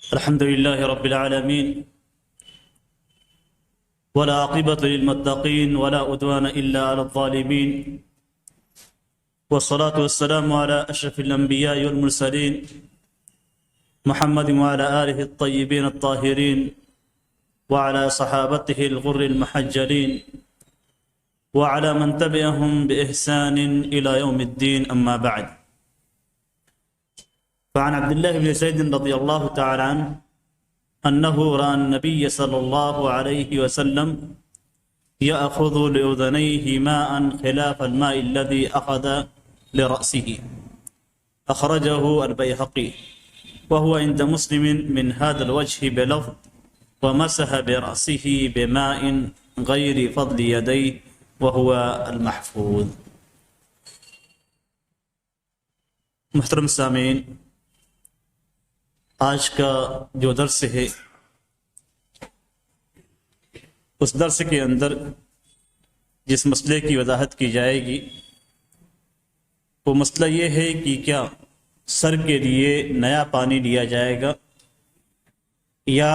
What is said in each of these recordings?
الحمد لله رب العالمين ولا عاقبة للمتقين ولا عدوان إلا على الظالمين والصلاة والسلام على أشرف الأنبياء والمرسلين محمد وعلى آله الطيبين الطاهرين وعلى صحابته الغر المحجلين وعلى من تبعهم بإحسان إلى يوم الدين أما بعد. فعن عبد الله بن زيد رضي الله تعالى عنه أنه رأى النبي صلى الله عليه وسلم يأخذ لأذنيه ماء خلاف الماء الذي أخذ لرأسه، أخرجه البيهقي، وهو عند مسلم من هذا الوجه بلفظ ومسح برأسه بماء غير فضل يديه وهو المحفوظ. محترم سامعین، آج کا جو درس ہے اس درس کے اندر جس مسئلے کی وضاحت کی جائے گی وہ مسئلہ یہ ہے کہ کیا سر کے لیے نیا پانی لیا جائے گا یا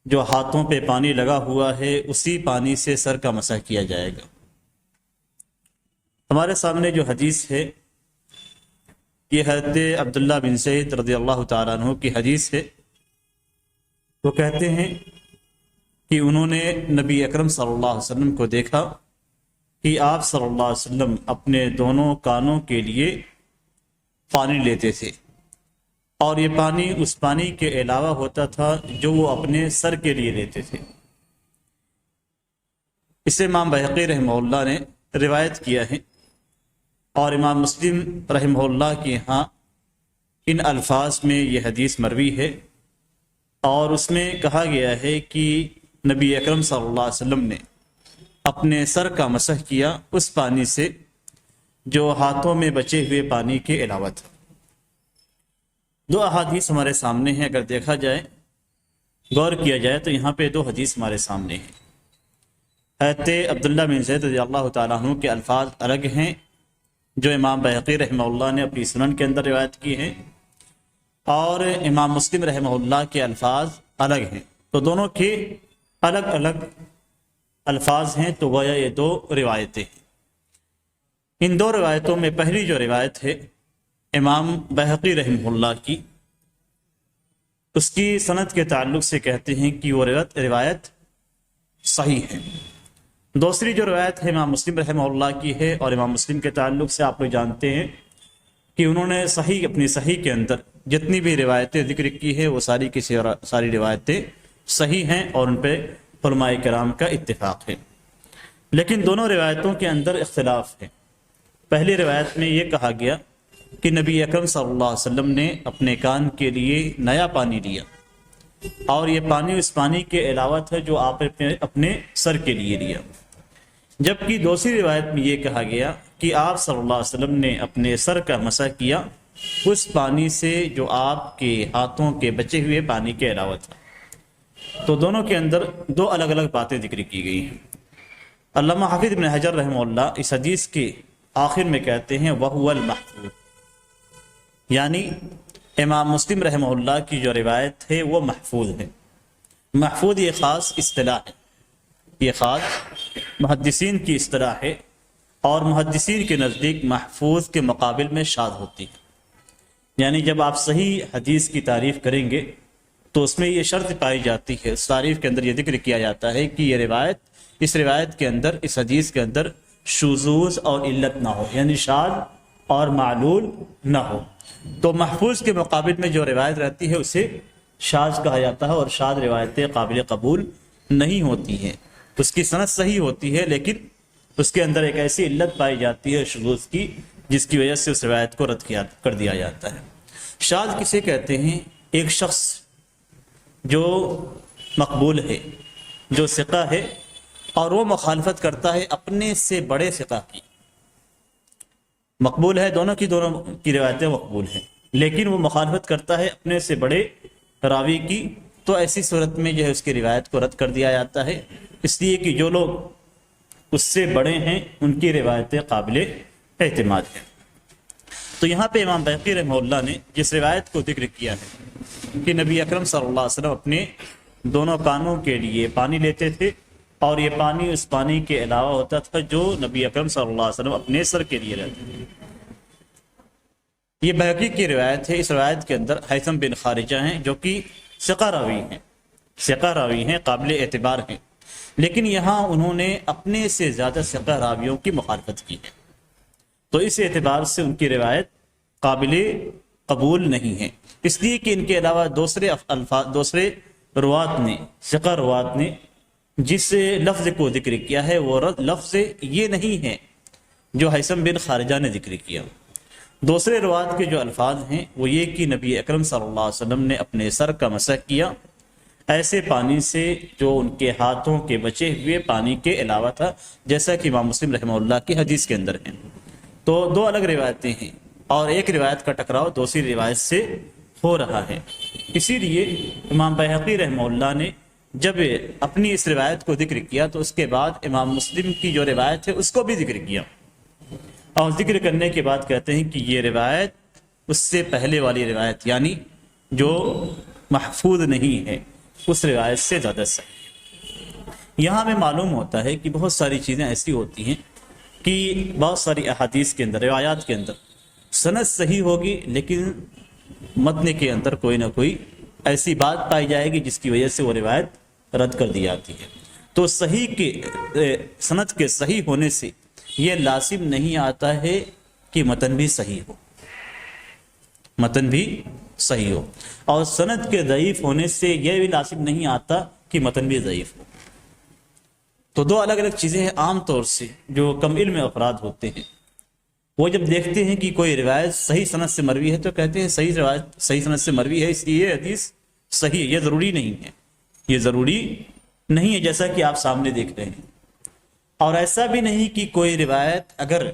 جو ہاتھوں پہ پانی لگا ہوا ہے اسی پانی سے سر کا مسح کیا جائے گا. ہمارے سامنے جو حدیث ہے یہ حضرت عبداللہ بن زید رضی اللہ تعالیٰ عنہ کی حدیث ہے. وہ کہتے ہیں کہ انہوں نے نبی اکرم صلی اللہ علیہ وسلم کو دیکھا کہ آپ صلی اللہ علیہ وسلم اپنے دونوں کانوں کے لیے پانی لیتے تھے، اور یہ پانی اس پانی کے علاوہ ہوتا تھا جو وہ اپنے سر کے لیے لیتے تھے. اسے امام بہقی رحمہ اللہ نے روایت کیا ہے، اور امام مسلم رحمہ اللہ کے ہاں ان الفاظ میں یہ حدیث مروی ہے، اور اس میں کہا گیا ہے کہ نبی اکرم صلی اللہ علیہ وسلم نے اپنے سر کا مسح کیا اس پانی سے جو ہاتھوں میں بچے ہوئے پانی کے علاوہ تھا. دو احادیث ہمارے سامنے ہیں، اگر دیکھا جائے غور کیا جائے تو یہاں پہ دو حدیث ہمارے سامنے ہیں. حضرت عبداللہ بن زید رضی اللہ تعالیٰ عنہ کے الفاظ الگ ہیں جو امام بہقی رحمہ اللہ نے اپنی سنن کے اندر روایت کی ہیں، اور امام مسلم رحمہ اللہ کے الفاظ الگ ہیں. تو دونوں کے الگ الگ الفاظ ہیں، تو گویا یہ دو روایتیں ہیں. ان دو روایتوں میں پہلی جو روایت ہے امام بہقی رحمہ اللہ کی، اس کی سند کے تعلق سے کہتے ہیں کہ وہ روایت صحیح ہے. دوسری جو روایت ہے امام مسلم رحمہ اللہ کی ہے، اور امام مسلم کے تعلق سے آپ لوگ جانتے ہیں کہ انہوں نے اپنی صحیح کے اندر جتنی بھی روایتیں ذکر کی ہے وہ ساری کی ساری روایتیں صحیح ہیں، اور ان پہ علماء کرام کا اتفاق ہے. لیکن دونوں روایتوں کے اندر اختلاف ہے. پہلی روایت میں یہ کہا گیا کہ نبی اکرم صلی اللہ علیہ وسلم نے اپنے کان کے لیے نیا پانی لیا، اور یہ پانی اس پانی کے علاوہ تھا جو آپ نے اپنے سر کے لیے لیا. جبکہ دوسری روایت میں یہ کہا گیا کہ آپ صلی اللہ علیہ وسلم نے اپنے سر کا مسح کیا اس پانی سے جو آپ کے ہاتھوں کے بچے ہوئے پانی کے علاوہ تھا. تو دونوں کے اندر دو الگ الگ باتیں ذکر کی گئی ہیں. علامہ حافظ ابن حجر رحمہ اللہ اس حدیث کے آخر میں کہتے ہیں وَهُوَ الْمَحْفُوظ، یعنی امام مسلم رحمہ اللہ کی جو روایت ہے وہ محفوظ ہے. محفوظ یہ خاص اصطلاح ہے، یہ خاص محدثین کی اصطلاح ہے، اور محدثین کے نزدیک محفوظ کے مقابل میں شاذ ہوتی ہے. یعنی جب آپ صحیح حدیث کی تعریف کریں گے تو اس میں یہ شرط پائی جاتی ہے، اس تعریف کے اندر یہ ذکر کیا جاتا ہے کہ یہ روایت اس روایت کے اندر اس حدیث کے اندر شذوذ اور علت نہ ہو، یعنی شاذ اور معلول نہ ہو. تو محفوظ کے مقابل میں جو روایت رہتی ہے اسے شاذ کہا جاتا ہے، اور شاذ روایتیں قابل قبول نہیں ہوتی ہیں. اس کی سند صحیح ہوتی ہے لیکن اس کے اندر ایک ایسی علت پائی جاتی ہے شذوذ کی جس کی وجہ سے اس روایت کو رد کر دیا جاتا ہے. شاذ کسے کہتے ہیں؟ ایک شخص جو مقبول ہے، جو ثقہ ہے، اور وہ مخالفت کرتا ہے اپنے سے بڑے ثقہ کی. مقبول ہے، دونوں کی روایتیں مقبول ہیں، لیکن وہ مخالفت کرتا ہے اپنے سے بڑے راوی کی، تو ایسی صورت میں جو ہے اس کی روایت کو رد کر دیا جاتا ہے، اس لیے کہ جو لوگ اس سے بڑے ہیں ان کی روایتیں قابل اعتماد ہیں. تو یہاں پہ امام بہقی رحمہ اللہ نے جس روایت کو ذکر کیا ہے کہ نبی اکرم صلی اللہ علیہ وسلم اپنے دونوں کانوں کے لیے پانی لیتے تھے، اور یہ پانی اس پانی کے علاوہ ہوتا تھا جو نبی اکرم صلی اللہ علیہ وسلم اپنے سر کے لیے لیتے تھے۔ یہ بحقی کی روایت ہے۔ اس روایت کے اندر حیثم بن خارجہ ہیں جو کہ ثقہ راوی ہیں، قابل اعتبار ہیں، لیکن یہاں انہوں نے اپنے سے زیادہ ثقہ راویوں کی مخالفت کی ہے، تو اس اعتبار سے ان کی روایت قابل قبول نہیں ہے، اس لیے کہ ان کے علاوہ دوسرے ثقہ روات نے جس لفظ کو ذکر کیا ہے وہ لفظ یہ نہیں ہے جو حیثم بن خارجہ نے ذکر کیا۔ دوسرے روات کے جو الفاظ ہیں وہ یہ کہ نبی اکرم صلی اللہ علیہ وسلم نے اپنے سر کا مسح کیا ایسے پانی سے جو ان کے ہاتھوں کے بچے ہوئے پانی کے علاوہ تھا، جیسا کہ امام مسلم رحمہ اللہ کی حدیث کے اندر ہیں۔ تو دو الگ روایتیں ہیں اور ایک روایت کا ٹکراؤ دوسری روایت سے ہو رہا ہے، اسی لیے امام بحقی رحمہ اللہ نے جب اپنی اس روایت کو ذکر کیا تو اس کے بعد امام مسلم کی جو روایت ہے اس کو بھی ذکر کیا، اور ذکر کرنے کے بعد کہتے ہیں کہ یہ روایت اس سے پہلے والی روایت یعنی جو محفوظ نہیں ہے اس روایت سے زیادہ صحیح ہے۔ یہاں ہمیں معلوم ہوتا ہے کہ بہت ساری چیزیں ایسی ہوتی ہیں کہ بہت ساری احادیث کے اندر، روایات کے اندر سند صحیح ہوگی لیکن متن کے اندر کوئی نہ کوئی ایسی بات پائی جائے گی جس کی وجہ سے وہ روایت رد کر دی جاتی ہے۔ تو صحیح کے سند کے صحیح ہونے سے یہ لازم نہیں آتا ہے کہ متن بھی صحیح ہو، اور سند کے ضعیف ہونے سے یہ بھی لازم نہیں آتا کہ متن بھی ضعیف ہو۔ تو دو الگ الگ چیزیں ہیں۔ عام طور سے جو کم علم افراد ہوتے ہیں وہ جب دیکھتے ہیں کہ کوئی روایت صحیح سند سے مروی ہے تو کہتے ہیں صحیح روایت صحیح سند سے مروی ہے اس لیے یہ حدیث صحیح ہے۔ یہ ضروری نہیں ہے جیسا کہ آپ سامنے دیکھ رہے ہیں، اور ایسا بھی نہیں کہ کوئی روایت اگر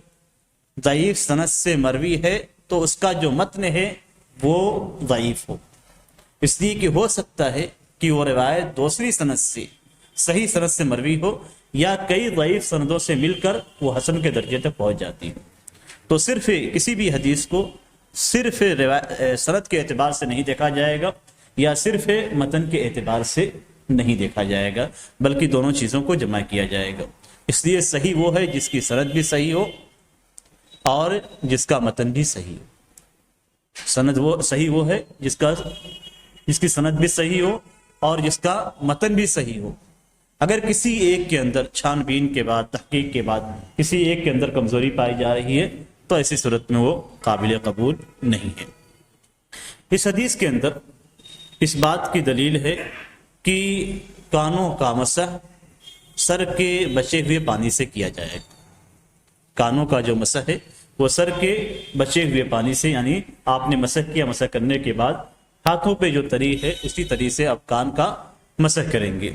ضعیف سند سے مروی ہے تو اس کا جو متن ہے وہ ضعیف ہو، اس لیے کہ ہو سکتا ہے کہ وہ روایت دوسری سند سے صحیح سند سے مروی ہو یا کئی ضعیف سندوں سے مل کر وہ حسن کے درجے تک پہنچ جاتی ہے۔ تو صرف کسی بھی حدیث کو صرف سند کے اعتبار سے نہیں دیکھا جائے گا یا صرف متن کے اعتبار سے نہیں دیکھا جائے گا، بلکہ دونوں چیزوں کو جمع کیا جائے گا۔ اس لیے صحیح وہ ہے جس کی سند بھی صحیح ہو اور جس کا متن بھی صحیح ہو۔ سند وہ صحیح وہ ہے جس کی سند بھی صحیح ہو اور جس کا متن بھی صحیح ہو۔ اگر کسی ایک کے اندر چھان بین کے بعد، تحقیق کے بعد کسی ایک کے اندر کمزوری پائی جا رہی ہے تو ایسی صورت میں وہ قابل قبول نہیں ہے۔ اس حدیث کے اندر اس بات کی دلیل ہے کہ کانوں کا مسح سر کے بچے ہوئے پانی سے کیا جائے گا۔ کانوں کا جو مسح ہے وہ سر کے بچے ہوئے پانی سے، یعنی آپ نے مسح کیا، مسح کرنے کے بعد ہاتھوں پہ جو تری ہے اسی تری سے آپ کان کا مسح کریں گے،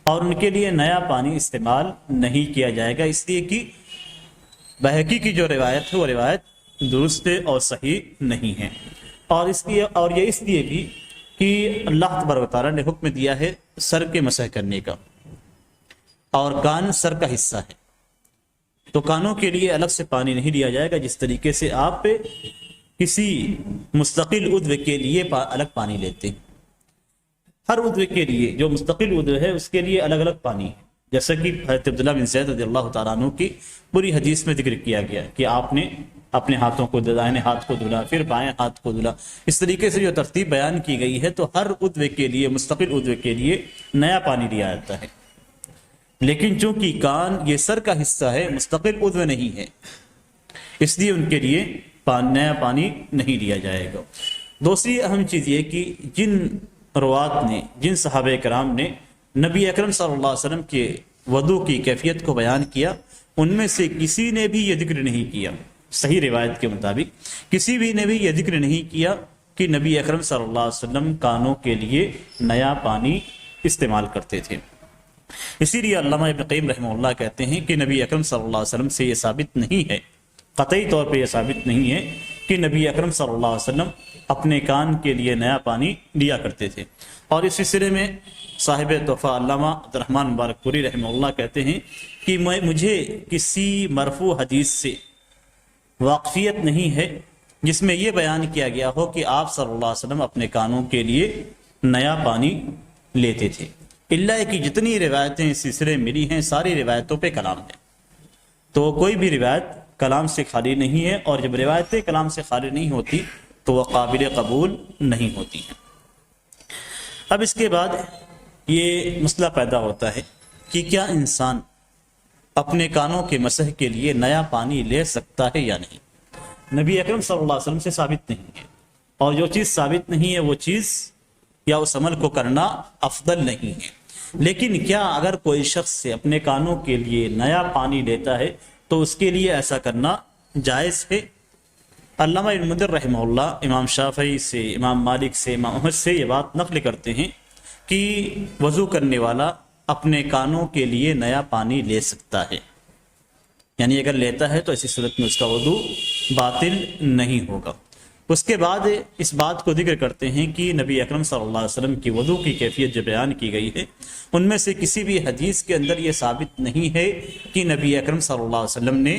اور ان کے لیے نیا پانی استعمال نہیں کیا جائے گا، اس لیے کہ بحقی کی جو روایت ہے وہ روایت درست اور صحیح نہیں ہے، اور یہ اس لیے بھی کہ اللہ تبارک و تعالیٰ نے حکم دیا ہے سر کے مسح کرنے کا، اور کان سر کا حصہ ہے، تو کانوں کے لیے الگ سے پانی نہیں لیا جائے گا، جس طریقے سے آپ کسی مستقل عضو کے لیے الگ پانی لیتے ہیں۔ ہر عضو کے لیے جو مستقل عضو ہے اس کے لیے الگ الگ پانی ہے، جیسا کہ حضرت عبداللہ بن زید رضی اللہ تعالیٰ عنہ کی پوری حدیث میں ذکر کیا گیا کہ آپ نے اپنے ہاتھوں کو دائیں ہاتھ کو دھلا، پھر بائیں ہاتھ کو دھلا، اس طریقے سے جو ترتیب بیان کی گئی ہے، تو ہر عضو کے لیے، مستقل عضو کے لیے نیا پانی لیا جاتا ہے، لیکن چونکہ کان یہ سر کا حصہ ہے، مستقل عضو نہیں ہے، اس لیے ان کے لیے نیا پانی نہیں لیا جائے گا۔ دوسری اہم چیز یہ کہ جن روات نے، جن صحابہ کرام نے نبی اکرم صلی اللہ علیہ وسلم کے وضو کی کیفیت کو بیان کیا، ان میں سے کسی نے بھی یہ ذکر نہیں کیا، صحیح روایت کے مطابق کسی بھی نے بھی یہ ذکر نہیں کیا کہ نبی اکرم صلی اللہ علیہ وسلم کانوں کے لیے نیا پانی استعمال کرتے تھے۔ اسی لیے علامہ ابن قیم رحمہ اللہ کہتے ہیں کہ نبی اکرم صلی اللہ علیہ وسلم سے یہ ثابت نہیں ہے، قطعی طور پہ یہ ثابت نہیں ہے کہ نبی اکرم صلی اللہ علیہ وسلم اپنے کان کے لیے نیا پانی لیا کرتے تھے۔ اور اس سلسلے میں صاحب تحفہ علامہ عبدالرحمن مبارک پوری رحمہ اللہ کہتے ہیں کہ مجھے کسی مرفوع حدیث سے واقفیت نہیں ہے جس میں یہ بیان کیا گیا ہو کہ آپ صلی اللہ علیہ وسلم اپنے کانوں کے لیے نیا پانی لیتے تھے۔ اللہ کی جتنی روایتیں اس سلسلے میں ملی ہیں ساری روایتوں پہ کلام ہے، تو کوئی بھی روایت کلام سے خالی نہیں ہے، اور جب روایتیں کلام سے خالی نہیں ہوتی تو وہ قابل قبول نہیں ہوتی ہیں۔ اب اس کے بعد یہ مسئلہ پیدا ہوتا ہے کہ کیا انسان اپنے کانوں کے مسح کے لیے نیا پانی لے سکتا ہے یا نہیں؟ نبی اکرم صلی اللہ علیہ وسلم سے ثابت نہیں ہے، اور جو چیز ثابت نہیں ہے وہ چیز یا اس عمل کو کرنا افضل نہیں ہے۔ لیکن کیا اگر کوئی شخص سے اپنے کانوں کے لیے نیا پانی لیتا ہے تو اس کے لیے ایسا کرنا جائز ہے؟ علامہ ابن منذر رحمہ اللہ امام شافعی سے، امام مالک سے، امام احمد سے یہ بات نقل کرتے ہیں کہ وضو کرنے والا اپنے کانوں کے لیے نیا پانی لے سکتا ہے، یعنی اگر لیتا ہے تو ایسی صورت میں اس کا وضو باطل نہیں ہوگا۔ اس کے بعد اس بات کو ذکر کرتے ہیں کہ نبی اکرم صلی اللہ علیہ وسلم کی وضو کی کیفیت جو بیان کی گئی ہے ان میں سے کسی بھی حدیث کے اندر یہ ثابت نہیں ہے کہ نبی اکرم صلی اللہ علیہ وسلم نے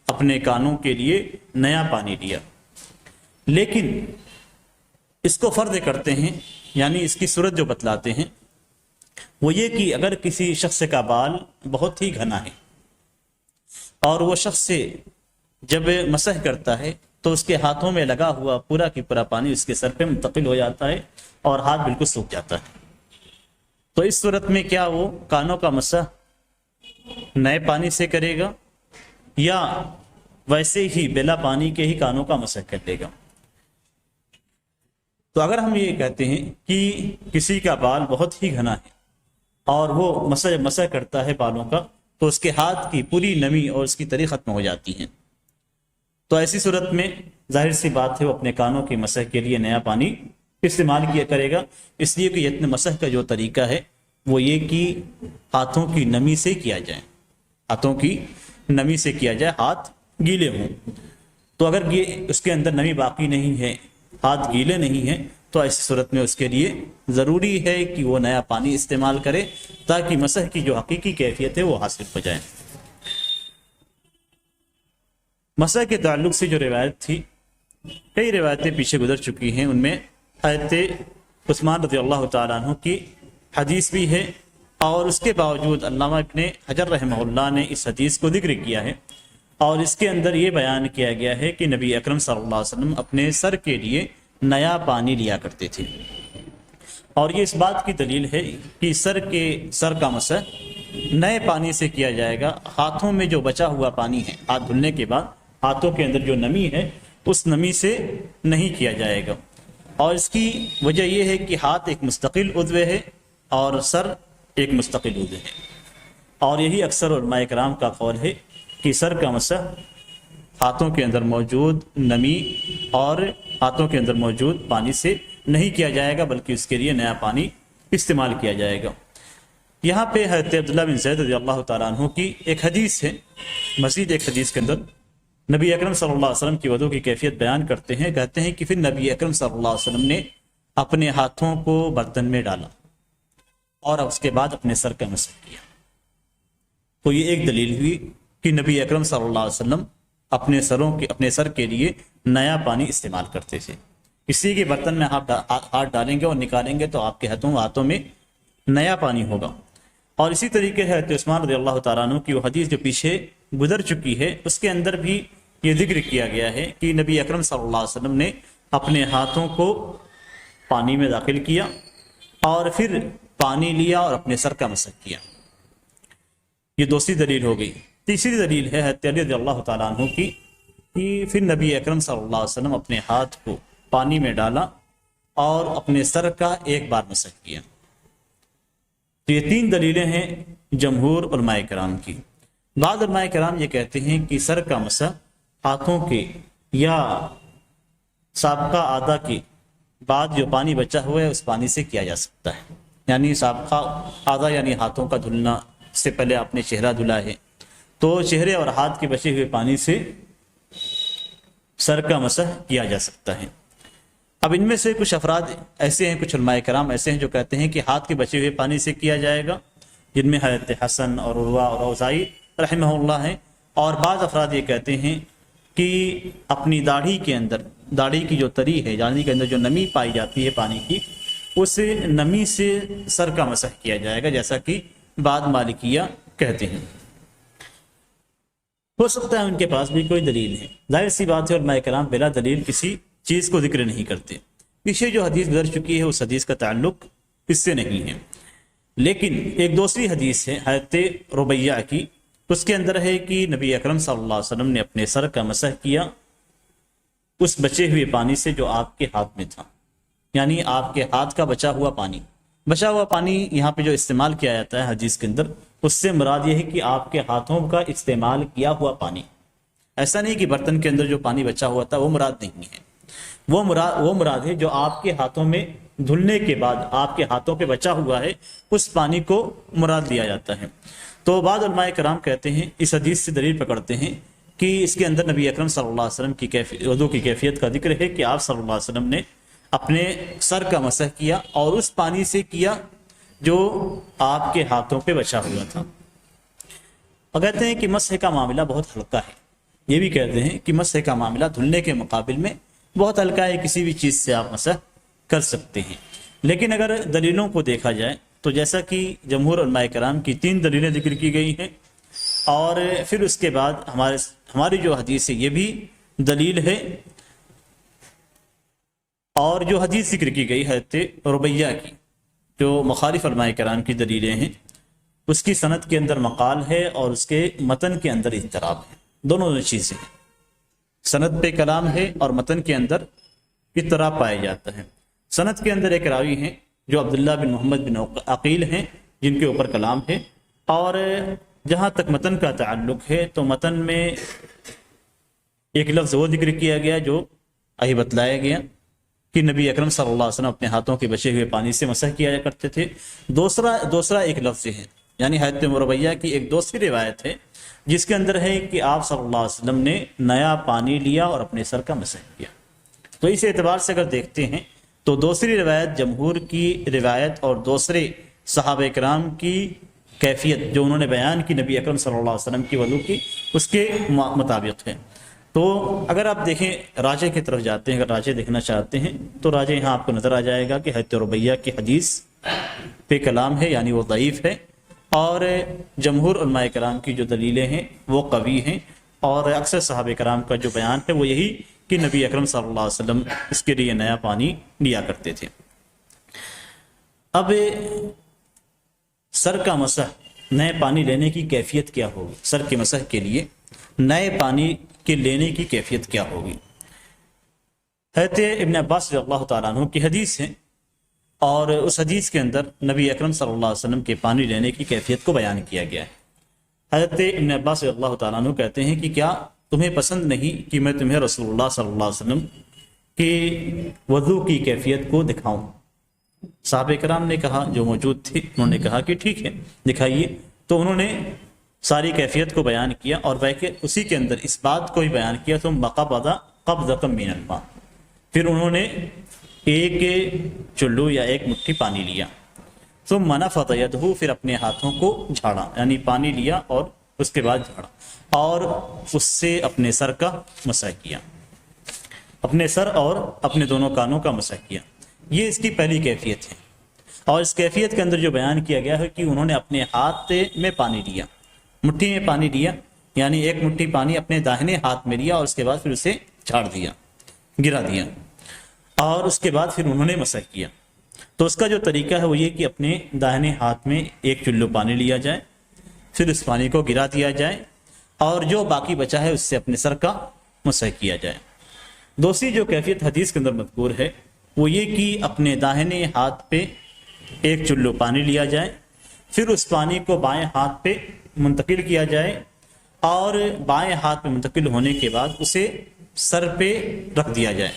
اپنے کانوں کے لیے نیا پانی لیا، لیکن اس کو فرض کرتے ہیں، یعنی اس کی صورت جو بتلاتے ہیں وہ یہ کہ اگر کسی شخص کا بال بہت ہی گھنا ہے اور وہ شخص سے جب مسح کرتا ہے تو اس کے ہاتھوں میں لگا ہوا پورا کی پورا پانی اس کے سر پہ منتقل ہو جاتا ہے اور ہاتھ بالکل سوکھ جاتا ہے، تو اس صورت میں کیا وہ کانوں کا مسح نئے پانی سے کرے گا یا ویسے ہی بلا پانی کے ہی کانوں کا مسح کر لے گا؟ تو اگر ہم یہ کہتے ہیں کہ کسی کا بال بہت ہی گھنا ہے اور وہ مسح کرتا ہے بالوں کا تو اس کے ہاتھ کی پوری نمی اور اس کی تری ختم ہو جاتی ہیں، تو ایسی صورت میں ظاہر سی بات ہے وہ اپنے کانوں کی مسح کے لیے نیا پانی استعمال کیا کرے گا، اس لیے کہ یتن مسح کا جو طریقہ ہے وہ یہ کہ ہاتھوں کی نمی سے کیا جائے، ہاتھوں کی نمی سے کیا جائے، ہاتھ گیلے ہوں۔ تو اگر یہ اس کے اندر نمی باقی نہیں ہے، ہاتھ گیلے نہیں ہیں، تو ایسی صورت میں اس کے لیے ضروری ہے کہ وہ نیا پانی استعمال کرے تاکہ مسح کی جو حقیقی کیفیت ہے وہ حاصل ہو جائے۔ مسح کے تعلق سے جو روایت تھی، کئی روایتیں پیچھے گزر چکی ہیں، ان میں حضرت عثمان رضی اللہ تعالیٰ عنہ کی حدیث بھی ہے، اور اس کے باوجود علامہ ابن حجر رحمہ اللہ نے اس حدیث کو ذکر کیا ہے، اور اس کے اندر یہ بیان کیا گیا ہے کہ نبی اکرم صلی اللہ علیہ وسلم اپنے سر کے لیے نیا پانی لیا کرتے تھے، اور یہ اس بات کی دلیل ہے کہ سر کا مسح نئے پانی سے کیا جائے گا، ہاتھوں میں جو بچا ہوا پانی ہے ہاتھ دھلنے کے بعد ہاتھوں کے اندر جو نمی ہے اس نمی سے نہیں کیا جائے گا، اور اس کی وجہ یہ ہے کہ ہاتھ ایک مستقل عضو ہے اور سر ایک مستقل عضو ہے، اور یہی اکثر علماء کرام کا قول ہے کہ سر کا مسح ہاتھوں کے اندر موجود نمی اور ہاتھوں کے اندر موجود پانی سے نہیں کیا جائے گا، بلکہ اس کے لیے نیا پانی استعمال کیا جائے گا۔ یہاں پہ حضرت عبداللہ بن زید رضی اللہ تعالیٰ عنہ کی ایک حدیث ہے، مزید ایک حدیث کے اندر نبی اکرم صلی اللہ علیہ وسلم کی وضو کی کیفیت بیان کرتے ہیں، کہتے ہیں کہ پھر نبی اکرم صلی اللہ علیہ وسلم نے اپنے ہاتھوں کو برتن میں ڈالا اور اس کے بعد اپنے سر کا مسح کیا۔ تو یہ ایک دلیل ہوئی کہ نبی اکرم صلی اللہ علیہ وسلم اپنے سر کے لیے نیا پانی استعمال کرتے تھے، کسی کے برتن میں ہاتھ ڈالیں گے اور نکالیں گے تو آپ کے ہاتھوں میں نیا پانی ہوگا۔ اور اسی طریقے سے حضرت عثمان رضی اللہ تعالیٰ عنہ کی وہ حدیث جو پیچھے گزر چکی ہے اس کے اندر بھی یہ ذکر کیا گیا ہے کہ نبی اکرم صلی اللہ علیہ وسلم نے اپنے ہاتھوں کو پانی میں داخل کیا اور پھر پانی لیا اور اپنے سر کا مسح کیا۔ یہ دوسری دلیل ہو گئی۔ تیسری دلیل ہے حضرت علی رضی اللہ تعالیٰ عنہ کی کہ پھر نبی اکرم صلی اللہ علیہ وسلم اپنے ہاتھ کو پانی میں ڈالا اور اپنے سر کا ایک بار مسح کیا۔ تو یہ تین دلیلیں ہیں جمہور علماء کرام کی۔ بعض علماء کرام یہ کہتے ہیں کہ سر کا مسح ہاتھوں کے یا سابقہ آدھا کے بعد جو پانی بچا ہوا ہے اس پانی سے کیا جا سکتا ہے، یعنی سابقہ آدھا یعنی ہاتھوں کا دھلنا، اس سے پہلے آپ نے چہرہ دھلا ہے تو چہرے اور ہاتھ کے بچے ہوئے پانی سے سر کا مسح کیا جا سکتا ہے۔ اب ان میں سے کچھ افراد ایسے ہیں، کچھ علماء کرام ایسے ہیں جو کہتے ہیں کہ ہاتھ کے بچے ہوئے پانی سے کیا جائے گا، جن میں حضرت حسن اور عروہ اور اوزائی رحمہ اللہ ہیں، اور بعض افراد یہ کہتے ہیں کہ اپنی داڑھی کے اندر داڑھی کی جو تری ہے داڑھی کے اندر جو نمی پائی جاتی ہے پانی کی، اس نمی سے سر کا مسح کیا جائے گا، جیسا کہ بعض مالکیہ کہتے ہیں۔ ہو سکتا ہے ان کے پاس بھی کوئی دلیل ہے، ظاہر سی بات ہے علماء کرام بلا دلیل کسی چیز کو ذکر نہیں کرتے۔ پیچھے جو حدیث گزر چکی ہے اس حدیث کا تعلق اس سے نہیں ہے، لیکن ایک دوسری حدیث ہے حضرت ربیہ کی، اس کے اندر ہے کہ نبی اکرم صلی اللہ علیہ وسلم نے اپنے سر کا مسح کیا اس بچے ہوئے پانی سے جو آپ کے ہاتھ میں تھا، یعنی آپ کے ہاتھ کا بچا ہوا پانی۔ بچا ہوا پانی یہاں پہ جو استعمال کیا جاتا ہے حدیث کے اندر، اس سے مراد یہ ہے کہ آپ کے ہاتھوں کا استعمال کیا ہوا پانی، ایسا نہیں کہ برتن کے اندر جو پانی بچا ہوا تھا وہ مراد نہیں ہے، وہ مراد ہے جو آپ کے ہاتھوں میں دھلنے کے بعد آپ کے ہاتھوں پہ بچا ہوا ہے، اس پانی کو مراد لیا جاتا ہے۔ تو بعض علماء کرام کہتے ہیں، اس حدیث سے دلیل پکڑتے ہیں کہ اس کے اندر نبی اکرم صلی اللہ علیہ وسلم کی وضو کی کیفیت کا ذکر ہے کہ آپ صلی اللہ علیہ وسلم نے اپنے سر کا مسح کیا اور اس پانی سے کیا جو آپ کے ہاتھوں پہ بچا ہوا تھا۔ اور کہتے ہیں کہ مسح کا معاملہ بہت ہلکا ہے، یہ بھی کہتے ہیں کہ مسح کا معاملہ دھلنے کے مقابل میں بہت ہلکا ہے، کسی بھی چیز سے آپ مسح کر سکتے ہیں۔ لیکن اگر دلیلوں کو دیکھا جائے تو جیسا کہ جمہور علماء کرام کی 3 دلیلیں ذکر کی گئی ہیں، اور پھر اس کے بعد ہماری جو حدیث ہے یہ بھی دلیل ہے، اور جو حدیث ذکر کی گئی حضرت ربیہ کی جو مخالف علماء کرام کی دلیلیں ہیں، اس کی سند کے اندر مقال ہے اور اس کے متن کے اندر اضطراب ہے، دونوں چیزیں ہیں، سند پہ کلام ہے اور متن کے اندر اضطراب پایا جاتا ہے۔ سند کے اندر ایک راوی ہیں جو عبداللہ بن محمد بن عقیل ہیں، جن کے اوپر کلام ہے، اور جہاں تک متن کا تعلق ہے تو متن میں ایک لفظ وہ ذکر کیا گیا جو ابھی بتلایا گیا کہ نبی اکرم صلی اللہ علیہ وسلم اپنے ہاتھوں کے بچے ہوئے پانی سے مسح کیا کرتے تھے۔ دوسرا ایک لفظ ہے، یعنی حضرت ربیہ کی ایک دوسری روایت ہے جس کے اندر ہے کہ آپ صلی اللہ علیہ وسلم نے نیا پانی لیا اور اپنے سر کا مسح کیا۔ تو اس اعتبار سے اگر دیکھتے ہیں تو دوسری روایت جمہور کی روایت اور دوسرے صحابہ کرام کی کیفیت جو انہوں نے بیان کی نبی اکرم صلی اللہ علیہ وسلم کی وضو کی، اس کے مطابق ہے۔ تو اگر آپ دیکھیں راجح کی طرف جاتے ہیں، اگر راجح دیکھنا چاہتے ہیں تو راجح یہاں آپ کو نظر آ جائے گا کہ حضرت ربیہ کی حدیث پہ کلام ہے، یعنی وہ ضعیف ہے، اور جمہور علماء کرام کی جو دلیلیں ہیں وہ قوی ہیں، اور اکثر صحابہ کرام کا جو بیان ہے وہ یہی کہ نبی اکرم صلی اللہ علیہ وسلم اس کے لیے نیا پانی لیا کرتے تھے۔ اب سر کا مسح، نئے پانی لینے کی کیفیت کیا ہوگی؟ سر کے مسح کے لیے نئے پانی کے لینے کی کیفیت کیا ہوگی؟ حضرت ابن عباس رضی اللہ تعالیٰ عنہ کی حدیث ہے، اور اس حدیث کے اندر نبی اکرم صلی اللہ علیہ وسلم کے پانی لینے کی کیفیت کو بیان کیا گیا ہے۔ حضرت ابن عباس رضی اللہ تعالیٰ عنہ کہتے ہیں کہ کیا تمہیں پسند نہیں کہ میں تمہیں رسول اللہ صلی اللہ علیہ وسلم کی وضو کی کیفیت کو دکھاؤں؟ صحابہ کرام نے کہا، جو موجود تھے انہوں نے کہا کہ ٹھیک ہے دکھائیے۔ تو انہوں نے ساری کیفیت کو بیان کیا، اور اسی کے اندر اس بات کو بھی بیان کیا، ثم قبض قبضۃ من الماء، پھر انہوں نے ایک چلو یا ایک مٹھی پانی لیا، ثم نفض یدہ، پھر اپنے ہاتھوں کو جھاڑا، یعنی پانی لیا اور اس کے بعد جھاڑا، اور اس سے اپنے سر کا مسح کیا، اپنے سر اور اپنے دونوں کانوں کا مسح کیا۔ یہ اس کی پہلی کیفیت ہے، اور اس کیفیت کے اندر جو بیان کیا گیا ہے کہ انہوں نے اپنے ہاتھ میں پانی لیا، مٹھی میں پانی لیا، یعنی ایک مٹھی پانی اپنے داہنے ہاتھ میں لیا اور اس کے بعد پھر اسے جھاڑ دیا، گرا دیا، اور اس کے بعد پھر انہوں نے مسح کیا۔ تو اس کا جو طریقہ ہے وہ یہ کہ اپنے داہنے ہاتھ میں ایک چلو پانی لیا جائے، پھر اس پانی کو گرا دیا جائے، اور جو باقی بچا ہے اس سے اپنے سر کا مسح کیا جائے۔ دوسری جو کیفیت حدیث کے اندر مذکور ہے وہ یہ کہ اپنے داہنے ہاتھ پہ ایک چلو پانی لیا جائے، پھر اس پانی کو بائیں ہاتھ پہ منتقل کیا جائے، اور بائیں ہاتھ پہ منتقل ہونے کے بعد اسے سر پہ رکھ دیا جائے،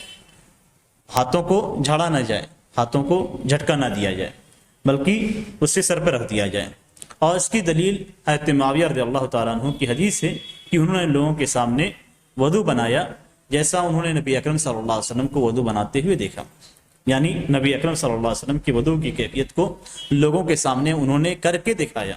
ہاتھوں کو جھاڑا نہ جائے، ہاتھوں کو جھٹکا نہ دیا جائے، بلکہ اسے سر پہ رکھ دیا جائے۔ اور اس کی دلیل حضرت معاویہ رضی اللہ تعالیٰ عنہ کی حدیث ہے کہ انہوں نے لوگوں کے سامنے وضو بنایا جیسا انہوں نے نبی اکرم صلی اللہ علیہ وسلم کو وضو بناتے ہوئے دیکھا، یعنی نبی اکرم صلی اللہ علیہ وسلم کی وضو کی کیفیت کو لوگوں کے سامنے انہوں نے کر کے دکھایا۔